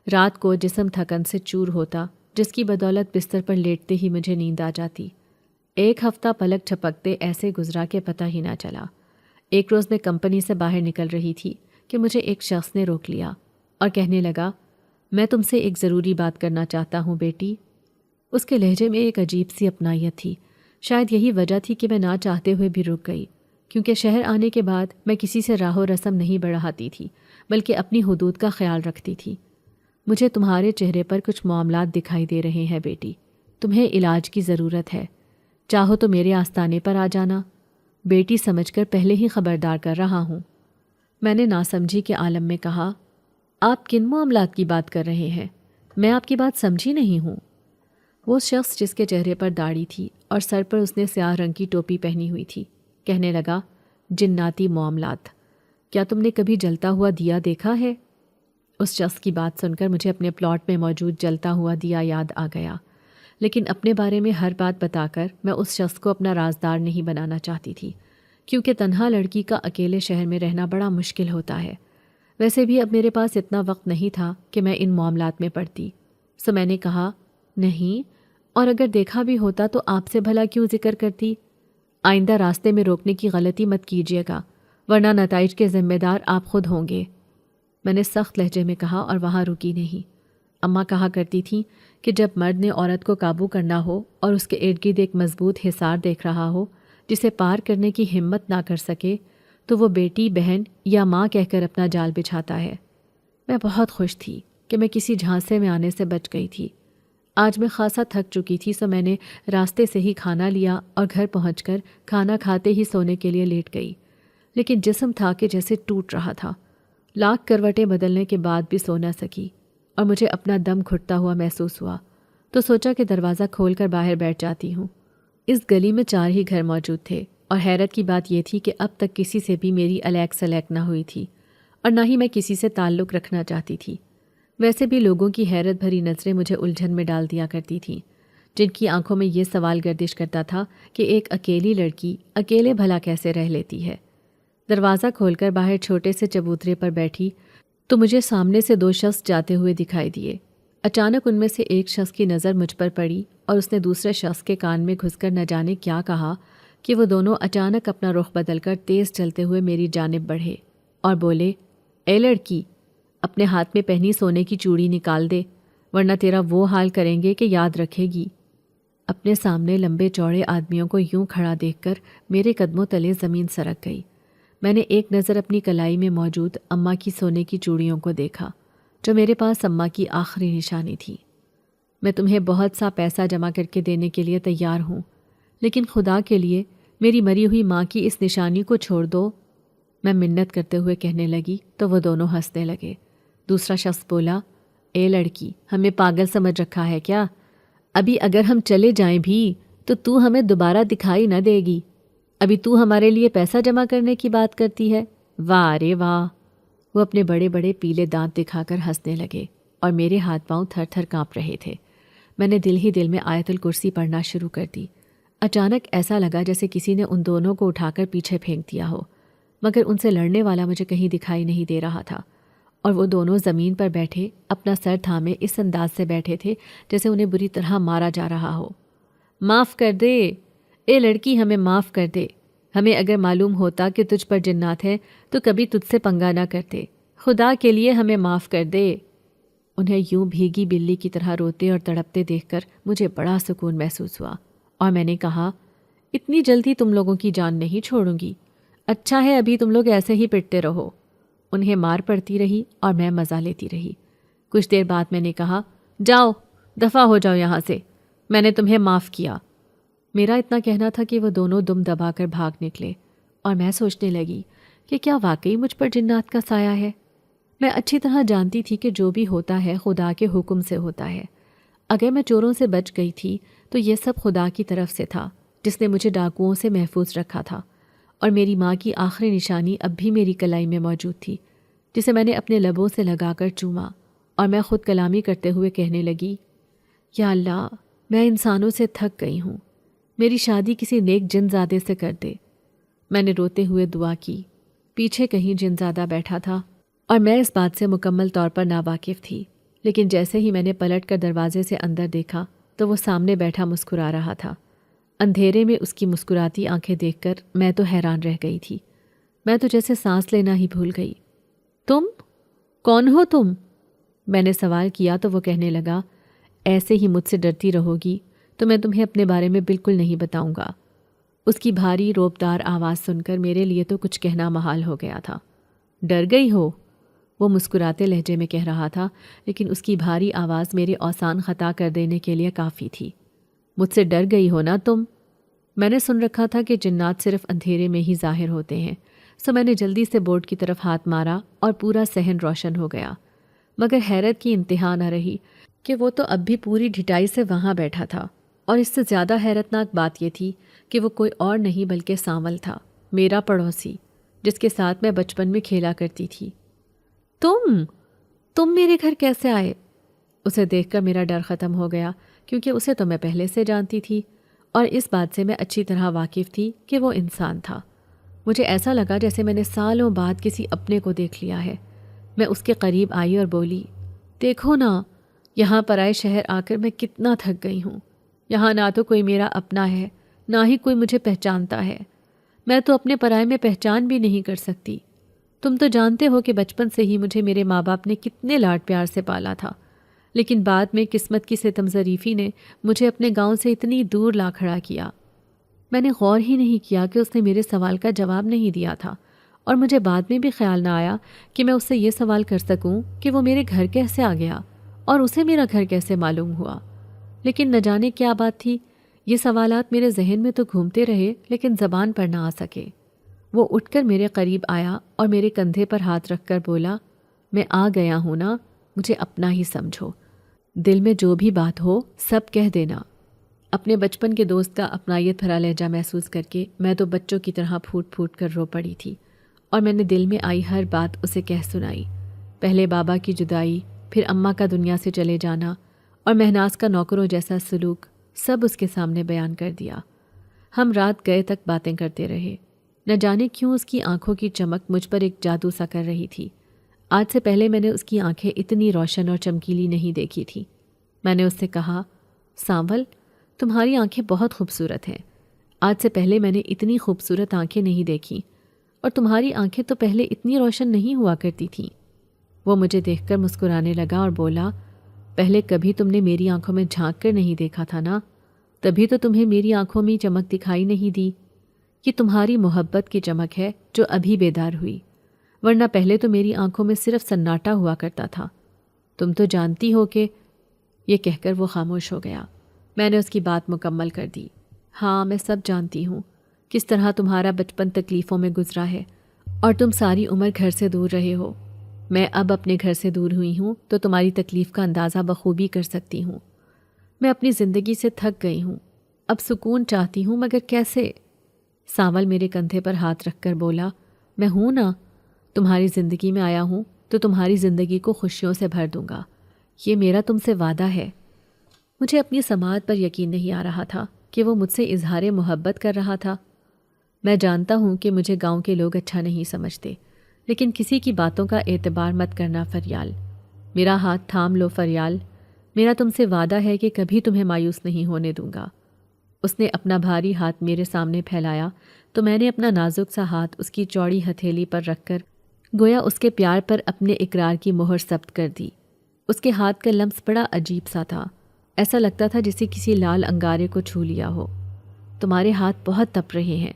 رات کو جسم تھکن سے چور ہوتا، جس کی بدولت بستر پر لیٹتے ہی مجھے نیند آ جاتی۔ ایک ہفتہ پلک جھپکتے ایسے گزرا کہ پتہ ہی نہ چلا۔ ایک روز میں کمپنی سے باہر نکل رہی تھی کہ مجھے ایک شخص نے روک لیا اور کہنے لگا، میں تم سے ایک ضروری بات کرنا چاہتا ہوں بیٹی۔ اس کے لہجے میں ایک عجیب سی اپنائیت تھی۔ شاید یہی وجہ تھی کہ میں نہ چاہتے ہوئے بھی رک گئی، کیونکہ شہر آنے کے بعد میں کسی سے راہ و رسم نہیں بڑھاتی تھی، بلکہ اپنی حدود کا خیال رکھتی تھی۔ مجھے تمہارے چہرے پر کچھ معاملات دکھائی دے رہے ہیں بیٹی، تمہیں علاج کی ضرورت ہے، چاہو تو میرے آستانے پر آ جانا، بیٹی سمجھ کر پہلے ہی خبردار کر رہا ہوں۔ میں نے ناسمجھی کے عالم میں کہا، آپ کن معاملات کی بات کر رہے ہیں؟ میں آپ کی بات سمجھی نہیں ہوں۔ وہ شخص جس کے چہرے پر داڑھی تھی اور سر پر اس نے سیاہ رنگ کی ٹوپی پہنی ہوئی تھی، کہنے لگا، جناتی معاملات، کیا تم نے کبھی جلتا ہوا دیا دیکھا ہے؟ اس شخص کی بات سن کر مجھے اپنے پلاٹ میں موجود جلتا ہوا دیا یاد آ گیا، لیکن اپنے بارے میں ہر بات بتا کر میں اس شخص کو اپنا رازدار نہیں بنانا چاہتی تھی، کیونکہ تنہا لڑکی کا اکیلے شہر میں رہنا بڑا مشکل ہوتا ہے۔ ویسے بھی اب میرے پاس اتنا وقت نہیں تھا کہ میں ان معاملات میں پڑتی، سو میں نے کہا، نہیں، اور اگر دیکھا بھی ہوتا تو آپ سے بھلا کیوں ذکر کرتی؟ آئندہ راستے میں روکنے کی غلطی مت کیجیے گا، ورنہ نتائج کے ذمہ دار آپ خود ہوں گے۔ میں نے سخت لہجے میں کہا اور وہاں رکی نہیں۔ اماں کہا کرتی تھیں کہ جب مرد نے عورت کو قابو کرنا ہو اور اس کے ارد گرد ایک مضبوط حصار دیکھ رہا ہو جسے پار کرنے کی ہمت نہ کر سکے، تو وہ بیٹی، بہن یا ماں کہہ کر اپنا جال بچھاتا ہے۔ میں بہت خوش تھی کہ میں کسی جھانسے میں آنے سے بچ گئی تھی۔ آج میں خاصا تھک چکی تھی، سو میں نے راستے سے ہی کھانا لیا اور گھر پہنچ کر کھانا کھاتے ہی سونے کے لیے لیٹ گئی، لیکن جسم تھا کہ جیسے ٹوٹ رہا تھا۔ لاکھ کروٹیں بدلنے کے بعد بھی سو نہ سکی اور مجھے اپنا دم گھٹتا ہوا محسوس ہوا، تو سوچا کہ دروازہ کھول کر باہر بیٹھ جاتی ہوں۔ اس گلی میں 4 ہی گھر موجود تھے، اور حیرت کی بات یہ تھی کہ اب تک کسی سے بھی میری الیک سلیک نہ ہوئی تھی، اور نہ ہی میں کسی سے تعلق رکھنا چاہتی تھی۔ ویسے بھی لوگوں کی حیرت بھری نظریں مجھے الجھن میں ڈال دیا کرتی تھیں، جن کی آنکھوں میں یہ سوال گردش کرتا تھا کہ ایک اکیلی لڑکی اکیلے بھلا کیسے رہ لیتی ہے۔ دروازہ کھول کر باہر چھوٹے سے چبوترے پر بیٹھی تو مجھے سامنے سے 2 شخص جاتے ہوئے دکھائی دیے۔ اچانک ان میں سے ایک شخص کی نظر مجھ پر پڑی اور اس نے دوسرے شخص کے کان میں گھس کر نہ جانے کیا کہا کہ وہ دونوں اچانک اپنا رخ بدل کر تیز چلتے ہوئے میری جانب بڑھے اور بولے، اے لڑکی، اپنے ہاتھ میں پہنی سونے کی چوڑی نکال دے، ورنہ تیرا وہ حال کریں گے کہ یاد رکھے گی۔ اپنے سامنے لمبے چوڑے آدمیوں کو یوں کھڑا دیکھ کر میرے قدموں تلے زمین سرک گئی۔ میں نے ایک نظر اپنی کلائی میں موجود اماں کی سونے کی چوڑیوں کو دیکھا، جو میرے پاس اماں کی آخری نشانی تھی۔ میں تمہیں بہت سا پیسہ جمع کر کے دینے کے لیے تیار ہوں، لیکن خدا کے لیے میری مری ہوئی ماں کی اس نشانی کو چھوڑ دو۔ میں منت کرتے ہوئے کہنے لگی تو وہ دونوں ہنسنے لگے۔ دوسرا شخص بولا، اے لڑکی، ہمیں پاگل سمجھ رکھا ہے کیا؟ ابھی اگر ہم چلے جائیں بھی تو ہمیں دوبارہ دکھائی نہ دے گی۔ ابھی تو ہمارے لیے پیسہ جمع کرنے کی بات کرتی ہے؟ واہ رے واہ! وہ اپنے بڑے بڑے پیلے دانت دکھا کر ہنسنے لگے اور میرے ہاتھ پاؤں تھر تھر کانپ رہے تھے۔ میں نے دل ہی دل میں آیت الکرسی پڑھنا شروع کر دی۔ اچانک ایسا لگا جیسے کسی نے ان دونوں کو اٹھا کر پیچھے پھینک دیا ہو، مگر ان سے لڑنے والا مجھے کہیں دکھائی نہیں دے رہا تھا، اور وہ دونوں زمین پر بیٹھے اپنا سر تھامے اس انداز سے بیٹھے تھے جیسے انہیں بری طرح مارا جا رہا ہو۔ معاف کر دے، اے لڑکی، ہمیں معاف کر دے۔ ہمیں اگر معلوم ہوتا کہ تجھ پر جنات ہے تو کبھی تجھ سے پنگا نہ کرتے۔ خدا کے لیے ہمیں معاف کر دے۔ انہیں یوں بھیگی بلی کی طرح روتے اور تڑپتے دیکھ کر مجھے بڑا سکون محسوس ہوا، اور میں نے کہا، اتنی جلدی تم لوگوں کی جان نہیں چھوڑوں گی۔ اچھا ہے ابھی تم لوگ ایسے ہی پٹتے رہو۔ انہیں مار پڑتی رہی اور میں مزہ لیتی رہی۔ کچھ دیر بعد میں نے کہا، جاؤ، دفع ہو جاؤ یہاں سے، میں نے تمہیں معاف کیا۔ میرا اتنا کہنا تھا کہ وہ دونوں دم دبا کر بھاگ نکلے، اور میں سوچنے لگی کہ کیا واقعی مجھ پر جنات کا سایہ ہے؟ میں اچھی طرح جانتی تھی کہ جو بھی ہوتا ہے خدا کے حکم سے ہوتا ہے۔ اگر میں چوروں سے بچ گئی تھی تو یہ سب خدا کی طرف سے تھا، جس نے مجھے ڈاکوؤں سے محفوظ رکھا تھا، اور میری ماں کی آخری نشانی اب بھی میری کلائی میں موجود تھی، جسے میں نے اپنے لبوں سے لگا کر چوما، اور میں خود کلامی کرتے ہوئے کہنے لگی، یا اللہ، میں انسانوں سے تھک گئی ہوں، میری شادی کسی نیک جن زادے سے کر دے۔ میں نے روتے ہوئے دعا کی۔ پیچھے کہیں جن زادہ بیٹھا تھا، اور میں اس بات سے مکمل طور پر ناواقف تھی، لیکن جیسے ہی میں نے پلٹ کر دروازے سے اندر دیکھا تو وہ سامنے بیٹھا مسکرا رہا تھا۔ اندھیرے میں اس کی مسکراتی آنکھیں دیکھ کر میں تو حیران رہ گئی تھی۔ میں تو جیسے سانس لینا ہی بھول گئی۔ تم کون ہو تم؟ میں نے سوال کیا تو وہ کہنے لگا، ایسے ہی مجھ سے ڈرتی رہو گی تو میں تمہیں اپنے بارے میں بالکل نہیں بتاؤں گا۔ اس کی بھاری روبدار آواز سن کر میرے لیے تو کچھ کہنا محال ہو گیا تھا۔ ڈر گئی ہو؟ وہ مسکراتے لہجے میں کہہ رہا تھا، لیکن اس کی بھاری آواز میرے اوسان خطا کر دینے کے لیے کافی تھی۔ مجھ سے ڈر گئی ہو نا تم؟ میں نے سن رکھا تھا کہ جنات صرف اندھیرے میں ہی ظاہر ہوتے ہیں، سو میں نے جلدی سے بورڈ کی طرف ہاتھ مارا اور پورا صحن روشن ہو گیا، مگر حیرت کی انتہا نہ رہی کہ وہ تو اب بھی پوری ڈھٹائی سے وہاں بیٹھا تھا، اور اس سے زیادہ حیرتناک بات یہ تھی کہ وہ کوئی اور نہیں بلکہ سانول تھا، میرا پڑوسی، جس کے ساتھ میں بچپن میں کھیلا کرتی تھی۔ تم میرے گھر کیسے آئے؟ اسے دیکھ کر میرا ڈر ختم ہو گیا، کیونکہ اسے تو میں پہلے سے جانتی تھی، اور اس بات سے میں اچھی طرح واقف تھی کہ وہ انسان تھا۔ مجھے ایسا لگا جیسے میں نے سالوں بعد کسی اپنے کو دیکھ لیا ہے۔ میں اس کے قریب آئی اور بولی، دیکھو نا، یہاں پرائے شہر آ کر میں کتنا تھک گئی ہوں۔ یہاں نہ تو کوئی میرا اپنا ہے، نہ ہی کوئی مجھے پہچانتا ہے۔ میں تو اپنے پرائے میں پہچان بھی نہیں کر سکتی۔ تم تو جانتے ہو کہ بچپن سے ہی مجھے میرے ماں باپ نے کتنے لاڈ پیار سے پالا تھا، لیکن بعد میں قسمت کی ستم ظریفی نے مجھے اپنے گاؤں سے اتنی دور لا کھڑا کیا۔ میں نے غور ہی نہیں کیا کہ اس نے میرے سوال کا جواب نہیں دیا تھا، اور مجھے بعد میں بھی خیال نہ آیا کہ میں اس سے یہ سوال کر سکوں کہ وہ میرے گھر کیسے آ گیا اور اسے میرا گھر کیسے معلوم ہوا۔ لیکن نہ جانے کیا بات تھی، یہ سوالات میرے ذہن میں تو گھومتے رہے لیکن زبان پر نہ آ سکے۔ وہ اٹھ کر میرے قریب آیا اور میرے کندھے پر ہاتھ رکھ کر بولا، میں آ گیا ہوں نا، مجھے اپنا ہی سمجھو، دل میں جو بھی بات ہو سب کہہ دینا۔ اپنے بچپن کے دوست کا اپنائیت بھرا لہجہ محسوس کر کے میں تو بچوں کی طرح پھوٹ پھوٹ کر رو پڑی تھی، اور میں نے دل میں آئی ہر بات اسے کہہ سنائی۔ پہلے بابا کی جدائی، پھر اماں کا دنیا سے چلے جانا، اور مہناز کا نوکروں جیسا سلوک، سب اس کے سامنے بیان کر دیا۔ ہم رات گئے تک باتیں کرتے رہے۔ نہ جانے کیوں اس کی آنکھوں کی چمک مجھ پر ایک جادو سا کر رہی تھی۔ آج سے پہلے میں نے اس کی آنکھیں اتنی روشن اور چمکیلی نہیں دیکھی تھی۔ میں نے اس سے کہا، سانول، تمہاری آنکھیں بہت خوبصورت ہیں۔ آج سے پہلے میں نے اتنی خوبصورت آنکھیں نہیں دیکھی، اور تمہاری آنکھیں تو پہلے اتنی روشن نہیں ہوا کرتی تھیں۔ وہ مجھے دیکھ کر مسکرانے لگا اور بولا، پہلے کبھی تم نے میری آنکھوں میں جھانک کر نہیں دیکھا تھا نا، تبھی تو تمہیں میری آنکھوں میں چمک دکھائی نہیں دی۔ یہ تمہاری محبت کی چمک ہے جو ابھی بیدار ہوئی، ورنہ پہلے تو میری آنکھوں میں صرف سناٹا ہوا کرتا تھا۔ تم تو جانتی ہو کہ یہ کہہ کر وہ خاموش ہو گیا۔ میں نے اس کی بات مکمل کر دی۔ ہاں، میں سب جانتی ہوں کس طرح تمہارا بچپن تکلیفوں میں گزرا ہے اور تم ساری عمر گھر سے دور رہے ہو۔ میں اب اپنے گھر سے دور ہوئی ہوں تو تمہاری تکلیف کا اندازہ بخوبی کر سکتی ہوں۔ میں اپنی زندگی سے تھک گئی ہوں، اب سکون چاہتی ہوں، مگر کیسے؟ سانول میرے کندھے پر ہاتھ رکھ کر بولا، میں ہوں نا، تمہاری زندگی میں آیا ہوں تو تمہاری زندگی کو خوشیوں سے بھر دوں گا، یہ میرا تم سے وعدہ ہے۔ مجھے اپنی سماعت پر یقین نہیں آ رہا تھا کہ وہ مجھ سے اظہار محبت کر رہا تھا۔ میں جانتا ہوں کہ مجھے گاؤں کے لوگ اچھا نہیں سمجھتے، لیکن کسی کی باتوں کا اعتبار مت کرنا فریال۔ میرا ہاتھ تھام لو فریال، میرا تم سے وعدہ ہے کہ کبھی تمہیں مایوس نہیں ہونے دوں گا۔ اس نے اپنا بھاری ہاتھ میرے سامنے پھیلایا تو میں نے اپنا نازک سا ہاتھ اس کی چوڑی ہتھیلی پر رکھ کر گویا اس کے پیار پر اپنے اقرار کی مہر ثبت کر دی۔ اس کے ہاتھ کا لمس بڑا عجیب سا تھا، ایسا لگتا تھا جسے کسی لال انگارے کو چھو لیا ہو۔ تمہارے ہاتھ بہت تپ رہے ہیں۔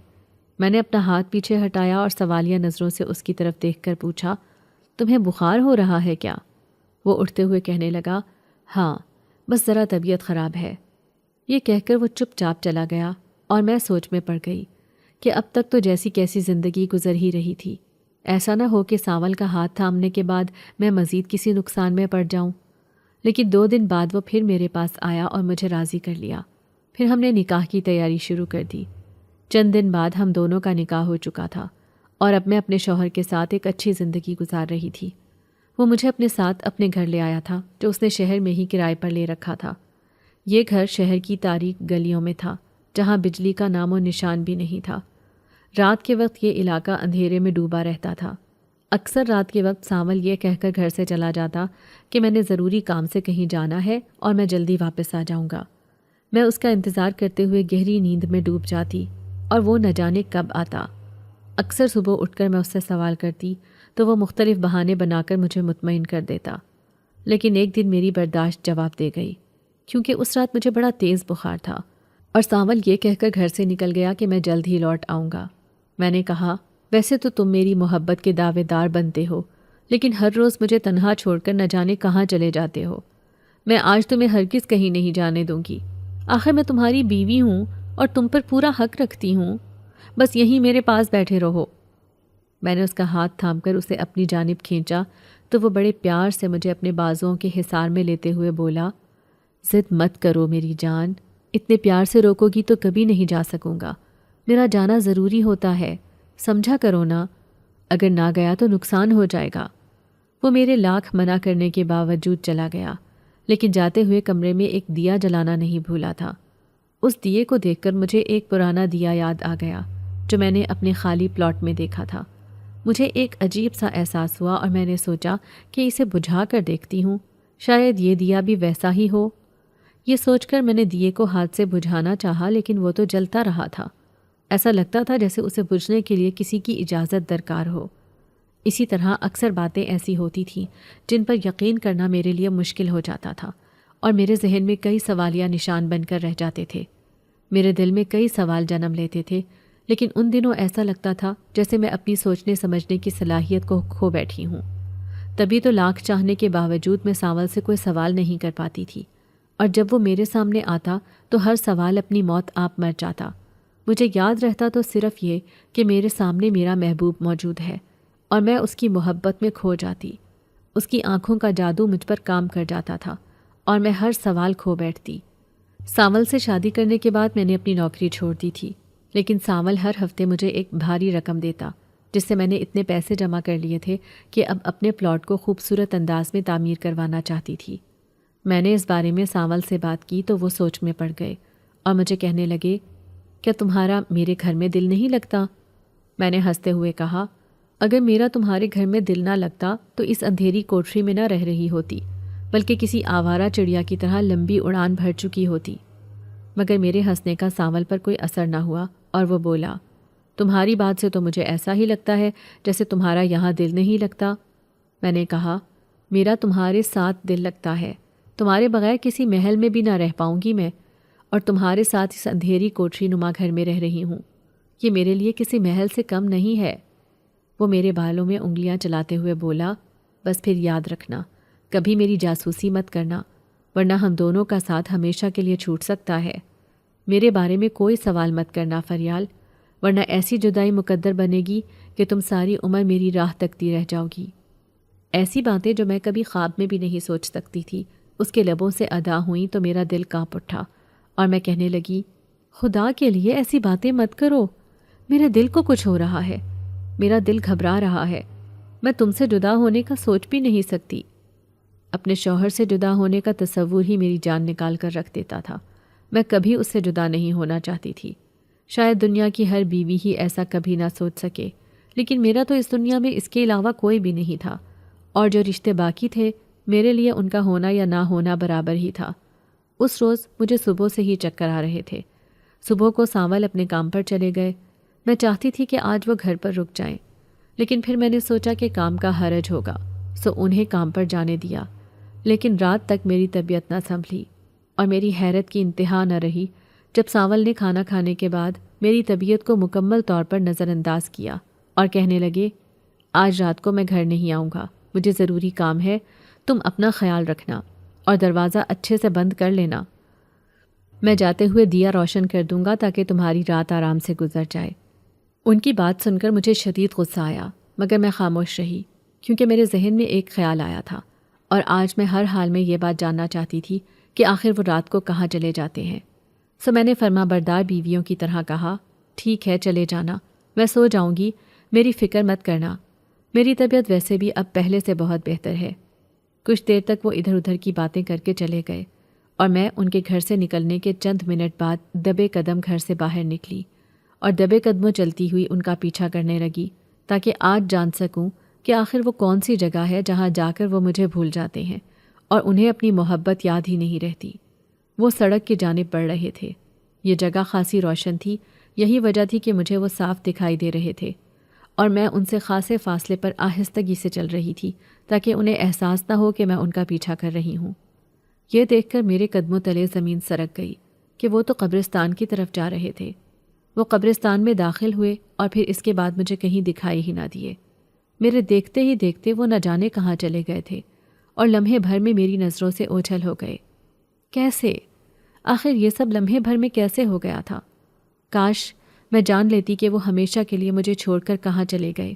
میں نے اپنا ہاتھ پیچھے ہٹایا اور سوالیہ نظروں سے اس کی طرف دیکھ کر پوچھا، تمہیں بخار ہو رہا ہے کیا؟ وہ اٹھتے ہوئے کہنے لگا، ہاں، بس ذرا طبیعت خراب ہے۔ یہ کہہ کر وہ چپ چاپ چلا گیا اور میں سوچ میں پڑ گئی کہ اب تک تو جیسی کیسی زندگی گزر ہی رہی تھی، ایسا نہ ہو کہ سانول کا ہاتھ تھامنے کے بعد میں مزید کسی نقصان میں پڑ جاؤں۔ لیکن 2 دن بعد وہ پھر میرے پاس آیا اور مجھے راضی کر لیا۔ پھر ہم نے نکاح کی تیاری شروع کر دی۔ چند دن بعد ہم دونوں کا نکاح ہو چکا تھا اور اب میں اپنے شوہر کے ساتھ ایک اچھی زندگی گزار رہی تھی۔ وہ مجھے اپنے ساتھ اپنے گھر لے آیا تھا جو اس نے شہر میں ہی کرائے پر لے رکھا تھا۔ یہ گھر شہر کی تاریک گلیوں میں تھا جہاں بجلی کا نام و نشان بھی نہیں تھا۔ رات کے وقت یہ علاقہ اندھیرے میں ڈوبا رہتا تھا۔ اکثر رات کے وقت سانول یہ کہہ کر گھر سے چلا جاتا کہ میں نے ضروری کام سے کہیں جانا ہے اور میں جلدی واپس آ جاؤں گا۔ میں اس کا انتظار کرتے ہوئے گہری نیند میں ڈوب جاتی اور وہ نہ جانے کب آتا۔ اکثر صبح اٹھ کر میں اس سے سوال کرتی تو وہ مختلف بہانے بنا کر مجھے مطمئن کر دیتا، لیکن ایک دن میری برداشت جواب دے گئی، کیونکہ اس رات مجھے بڑا تیز بخار تھا اور سانول یہ کہہ کر گھر سے نکل گیا کہ میں جلد ہی لوٹ آؤں گا۔ میں نے کہا، ویسے تو تم میری محبت کے دعوے دار بنتے ہو، لیکن ہر روز مجھے تنہا چھوڑ کر نہ جانے کہاں چلے جاتے ہو۔ میں آج تمہیں ہرگز کہیں نہیں جانے دوں گی۔ آخر میں تمہاری بیوی ہوں اور تم پر پورا حق رکھتی ہوں، بس یہیں میرے پاس بیٹھے رہو۔ میں نے اس کا ہاتھ تھام کر اسے اپنی جانب کھینچا تو وہ بڑے پیار سے مجھے اپنے بازوؤں کے حصار میں لیتے ہوئے بولا، ضد مت کرو میری جان، اتنے پیار سے روکو گی تو کبھی نہیں جا سکوں گا۔ میرا جانا ضروری ہوتا ہے، سمجھا کرو نا، اگر نہ گیا تو نقصان ہو جائے گا۔ وہ میرے لاکھ منع کرنے کے باوجود چلا گیا، لیکن جاتے ہوئے کمرے میں ایک دیا جلانا نہیں بھولا تھا۔ اس دیے کو دیکھ کر مجھے ایک پرانا دیا یاد آ گیا جو میں نے اپنے خالی پلاٹ میں دیکھا تھا۔ مجھے ایک عجیب سا احساس ہوا اور میں نے سوچا کہ اسے بجھا کر دیکھتی ہوں، شاید یہ دیا بھی ویسا ہی ہو۔ یہ سوچ کر میں نے دیے کو ہاتھ سے بجھانا چاہا، لیکن وہ تو جلتا رہا تھا۔ ایسا لگتا تھا جیسے اسے بجھنے کے لیے کسی کی اجازت درکار ہو۔ اسی طرح اکثر باتیں ایسی ہوتی تھیں جن پر یقین کرنا میرے لیے مشکل ہو جاتا تھا اور میرے ذہن میں کئی سوالیہ نشان بن کر رہ جاتے تھے۔ میرے دل میں کئی سوال جنم لیتے تھے، لیکن ان دنوں ایسا لگتا تھا جیسے میں اپنی سوچنے سمجھنے کی صلاحیت کو کھو بیٹھی ہوں۔ تبھی تو لاکھ چاہنے کے باوجود میں سانول سے کوئی سوال نہیں کر پاتی تھی، اور جب وہ میرے سامنے آتا تو ہر سوال اپنی موت آپ مر جاتا۔ مجھے یاد رہتا تو صرف یہ کہ میرے سامنے میرا محبوب موجود ہے اور میں اس کی محبت میں کھو جاتی۔ اس کی آنکھوں کا جادو مجھ پر کام کر جاتا تھا اور میں ہر سوال کھو بیٹھتی۔ سانول سے شادی کرنے کے بعد میں نے اپنی نوکری چھوڑ دی تھی، لیکن سانول ہر ہفتے مجھے ایک بھاری رقم دیتا، جس سے میں نے اتنے پیسے جمع کر لیے تھے کہ اب اپنے پلاٹ کو خوبصورت انداز میں تعمیر کروانا چاہتی تھی۔ میں نے اس بارے میں سانول سے بات کی تو وہ سوچ میں پڑ گئے اور مجھے کہنے لگے، کیا تمہارا میرے گھر میں دل نہیں لگتا؟ میں نے ہنستے ہوئے کہا، اگر میرا تمہارے گھر میں دل نہ لگتا تو اس اندھیری کوٹری میں نہ رہ رہی ہوتی، بلکہ کسی آوارہ چڑیا کی طرح لمبی اڑان بھر چکی ہوتی۔ مگر میرے ہنسنے کا سانول پر کوئی اثر نہ ہوا اور وہ بولا، تمہاری بات سے تو مجھے ایسا ہی لگتا ہے جیسے تمہارا یہاں دل نہیں لگتا۔ میں نے کہا، میرا تمہارے ساتھ دل لگتا ہے، تمہارے بغیر کسی محل میں بھی نہ رہ پاؤں گی میں، اور تمہارے ساتھ اس اندھیری کوٹری نما گھر میں رہ رہی ہوں۔ یہ میرے لیے کسی محل سے کم نہیں ہے۔ وہ میرے بالوں میں انگلیاں چلاتے ہوئے بولا، بس پھر یاد رکھنا، کبھی میری جاسوسی مت کرنا، ورنہ ہم دونوں کا ساتھ ہمیشہ کے لیے چھوٹ سکتا ہے۔ میرے بارے میں کوئی سوال مت کرنا فریال، ورنہ ایسی جدائی مقدر بنے گی کہ تم ساری عمر میری راہ تکتی رہ جاؤ گی۔ ایسی باتیں جو میں کبھی خواب میں بھی نہیں سوچ سکتی تھی اس کے لبوں سے ادا ہوئیں تو میرا دل کانپ اٹھا، اور میں کہنے لگی، خدا کے لیے ایسی باتیں مت کرو، میرے دل کو کچھ ہو رہا ہے، میرا دل گھبرا رہا ہے، میں تم سے جدا ہونے کا سوچ بھی نہیں سکتی۔ اپنے شوہر سے جدا ہونے کا تصور ہی میری جان نکال کر رکھ دیتا تھا۔ میں کبھی اس سے جدا نہیں ہونا چاہتی تھی۔ شاید دنیا کی ہر بیوی ہی ایسا کبھی نہ سوچ سکے، لیکن میرا تو اس دنیا میں اس کے علاوہ کوئی بھی نہیں تھا، اور جو رشتے باقی تھے میرے لیے ان کا ہونا یا نہ ہونا برابر ہی تھا۔ اس روز مجھے صبح سے ہی چکر آ رہے تھے۔ صبح کو سانول اپنے کام پر چلے گئے۔ میں چاہتی تھی کہ آج وہ گھر پر رک جائیں، لیکن پھر میں نے سوچا کہ کام کا حرج ہوگا، سو انہیں کام پر جانے دیا۔ لیکن رات تک میری طبیعت نہ سنبھلی، اور میری حیرت کی انتہا نہ رہی جب سانول نے کھانا کھانے کے بعد میری طبیعت کو مکمل طور پر نظر انداز کیا اور کہنے لگے، آج رات کو میں گھر نہیں آؤں گا، مجھے ضروری کام ہے، تم اپنا خیال رکھنا اور دروازہ اچھے سے بند کر لینا۔ میں جاتے ہوئے دیا روشن کر دوں گا تاکہ تمہاری رات آرام سے گزر جائے۔ ان کی بات سن کر مجھے شدید غصہ آیا، مگر میں خاموش رہی کیونکہ میرے ذہن میں ایک خیال آیا تھا، اور آج میں ہر حال میں یہ بات جاننا چاہتی تھی کہ آخر وہ رات کو کہاں چلے جاتے ہیں۔ سو میں نے فرما بردار بیویوں کی طرح کہا، ٹھیک ہے چلے جانا، میں سو جاؤں گی، میری فکر مت کرنا، میری طبیعت ویسے بھی اب پہلے سے بہت بہتر ہے۔ کچھ دیر تک وہ ادھر ادھر کی باتیں کر کے چلے گئے، اور میں ان کے گھر سے نکلنے کے چند منٹ بعد دبے قدم گھر سے باہر نکلی اور دبے قدموں چلتی ہوئی ان کا پیچھا کرنے لگی تاکہ آج جان سکوں کہ آخر وہ کون سی جگہ ہے جہاں جا کر وہ مجھے بھول جاتے ہیں اور انہیں اپنی محبت یاد ہی نہیں رہتی۔ وہ سڑک کی جانب بڑھ رہے تھے۔ یہ جگہ خاصی روشن تھی، یہی وجہ تھی کہ مجھے وہ صاف دکھائی دے رہے تھے، اور میں ان سے خاصے فاصلے پر آہستگی سے چل رہی تھی تاکہ انہیں احساس نہ ہو کہ میں ان کا پیچھا کر رہی ہوں۔ یہ دیکھ کر میرے قدموں تلے زمین سرک گئی کہ وہ تو قبرستان کی طرف جا رہے تھے۔ وہ قبرستان میں داخل ہوئے اور پھر اس کے بعد مجھے کہیں دکھائی ہی نہ دیے۔ میرے دیکھتے ہی دیکھتے وہ نہ جانے کہاں چلے گئے تھے اور لمحے بھر میں میری نظروں سے اوجھل ہو گئے۔ کیسے؟ آخر یہ سب لمحے بھر میں کیسے ہو گیا تھا؟ کاش میں جان لیتی کہ وہ ہمیشہ کے لیے مجھے چھوڑ کر کہاں چلے گئے۔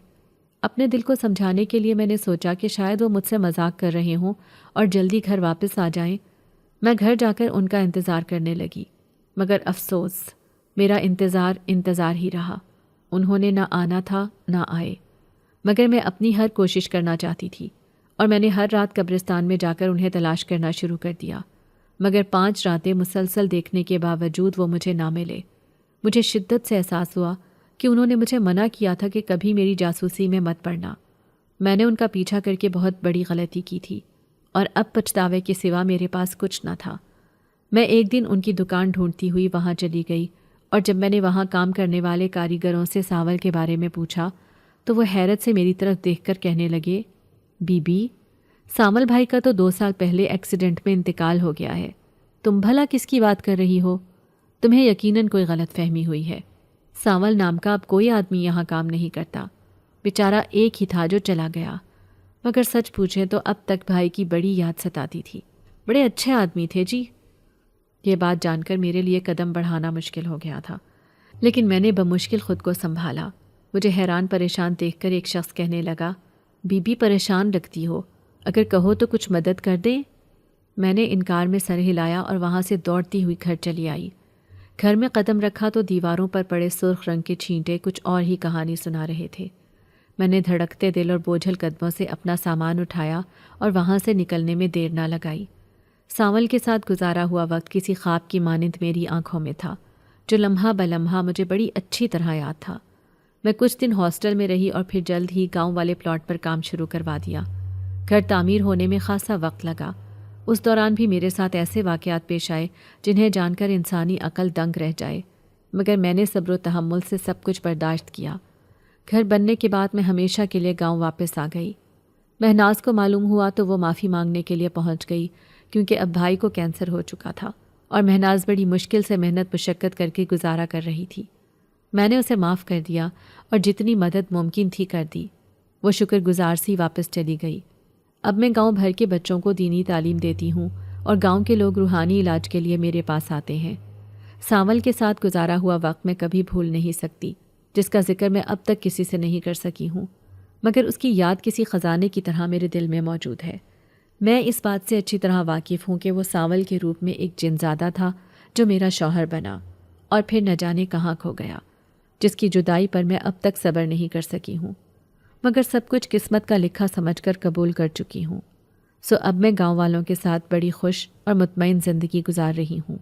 اپنے دل کو سمجھانے کے لیے میں نے سوچا کہ شاید وہ مجھ سے مذاق کر رہے ہوں اور جلدی گھر واپس آ جائیں۔ میں گھر جا کر ان کا انتظار کرنے لگی، مگر افسوس میرا انتظار ہی رہا۔ انہوں نے نہ آنا تھا نہ آئے، مگر میں اپنی ہر کوشش کرنا چاہتی تھی، اور میں نے ہر رات قبرستان میں جا کر انہیں تلاش کرنا شروع کر دیا، مگر 5 راتیں مسلسل دیکھنے کے باوجود وہ مجھے نہ ملے۔ مجھے شدت سے احساس ہوا کہ انہوں نے مجھے منع کیا تھا کہ کبھی میری جاسوسی میں مت پڑنا۔ میں نے ان کا پیچھا کر کے بہت بڑی غلطی کی تھی، اور اب پچھتاوے کے سوا میرے پاس کچھ نہ تھا۔ میں ایک دن ان کی دکان ڈھونڈتی ہوئی وہاں چلی گئی، اور جب میں نے وہاں کام کرنے والے کاریگروں سے سانول کے بارے میں پوچھا تو وہ حیرت سے میری طرف دیکھ کر کہنے لگے، بی بی، سانول بھائی کا تو 2 سال پہلے ایکسیڈنٹ میں انتقال ہو گیا ہے، تم بھلا کس کی بات کر رہی ہو؟ تمہیں یقیناً کوئی غلط فہمی ہوئی ہے۔ سانول نام کا اب کوئی آدمی یہاں کام نہیں کرتا، بیچارہ ایک ہی تھا جو چلا گیا، مگر سچ پوچھیں تو اب تک بھائی کی بڑی یاد ستاتی تھی، بڑے اچھے آدمی تھے جی۔ یہ بات جان کر میرے لیے قدم بڑھانا مشکل ہو گیا تھا، لیکن میں نے بمشکل خود کو سنبھالا۔ مجھے حیران پریشان دیکھ کر ایک شخص کہنے لگا، بی بی پریشان لگتی ہو، اگر کہو تو کچھ مدد کر دیں؟ میں نے انکار میں سر ہلایا اور وہاں سے دوڑتی ہوئی گھر چلی آئی۔ گھر میں قدم رکھا تو دیواروں پر پڑے سرخ رنگ کے چھینٹے کچھ اور ہی کہانی سنا رہے تھے۔ میں نے دھڑکتے دل اور بوجھل قدموں سے اپنا سامان اٹھایا اور وہاں سے نکلنے میں دیر نہ لگائی۔ سانول کے ساتھ گزارا ہوا وقت کسی خواب کی مانند میری آنکھوں میں تھا، جو لمحہ بلمحہ مجھے بڑی اچھی طرح یاد تھا۔ میں کچھ دن ہاسٹل میں رہی اور پھر جلد ہی گاؤں والے پلاٹ پر کام شروع کروا دیا۔ گھر تعمیر ہونے میں خاصا وقت لگا۔ اس دوران بھی میرے ساتھ ایسے واقعات پیش آئے جنہیں جان کر انسانی عقل دنگ رہ جائے، مگر میں نے صبر و تحمل سے سب کچھ برداشت کیا۔ گھر بننے کے بعد میں ہمیشہ کے لیے گاؤں واپس آ گئی۔ مہناز کو معلوم ہوا تو وہ معافی مانگنے کے لیے پہنچ گئی، کیونکہ اب بھائی کو کینسر ہو چکا تھا اور مہناز بڑی مشکل سے محنت مشقت کر کے گزارا کر رہی تھی۔ میں نے اسے معاف کر دیا اور جتنی مدد ممکن تھی کر دی۔ وہ شکر گزار سی واپس چلی گئی۔ اب میں گاؤں بھر کے بچوں کو دینی تعلیم دیتی ہوں اور گاؤں کے لوگ روحانی علاج کے لیے میرے پاس آتے ہیں۔ سانول کے ساتھ گزارا ہوا وقت میں کبھی بھول نہیں سکتی، جس کا ذکر میں اب تک کسی سے نہیں کر سکی ہوں، مگر اس کی یاد کسی خزانے کی طرح میرے دل میں موجود ہے۔ میں اس بات سے اچھی طرح واقف ہوں کہ وہ سانول کے روپ میں ایک جنزادہ تھا جو میرا شوہر بنا اور پھر نہ جانے کہاں کھو گیا، جس کی جدائی پر میں اب تک صبر نہیں کر سکی ہوں، مگر سب کچھ قسمت کا لکھا سمجھ کر قبول کر چکی ہوں۔ سو اب میں گاؤں والوں کے ساتھ بڑی خوش اور مطمئن زندگی گزار رہی ہوں۔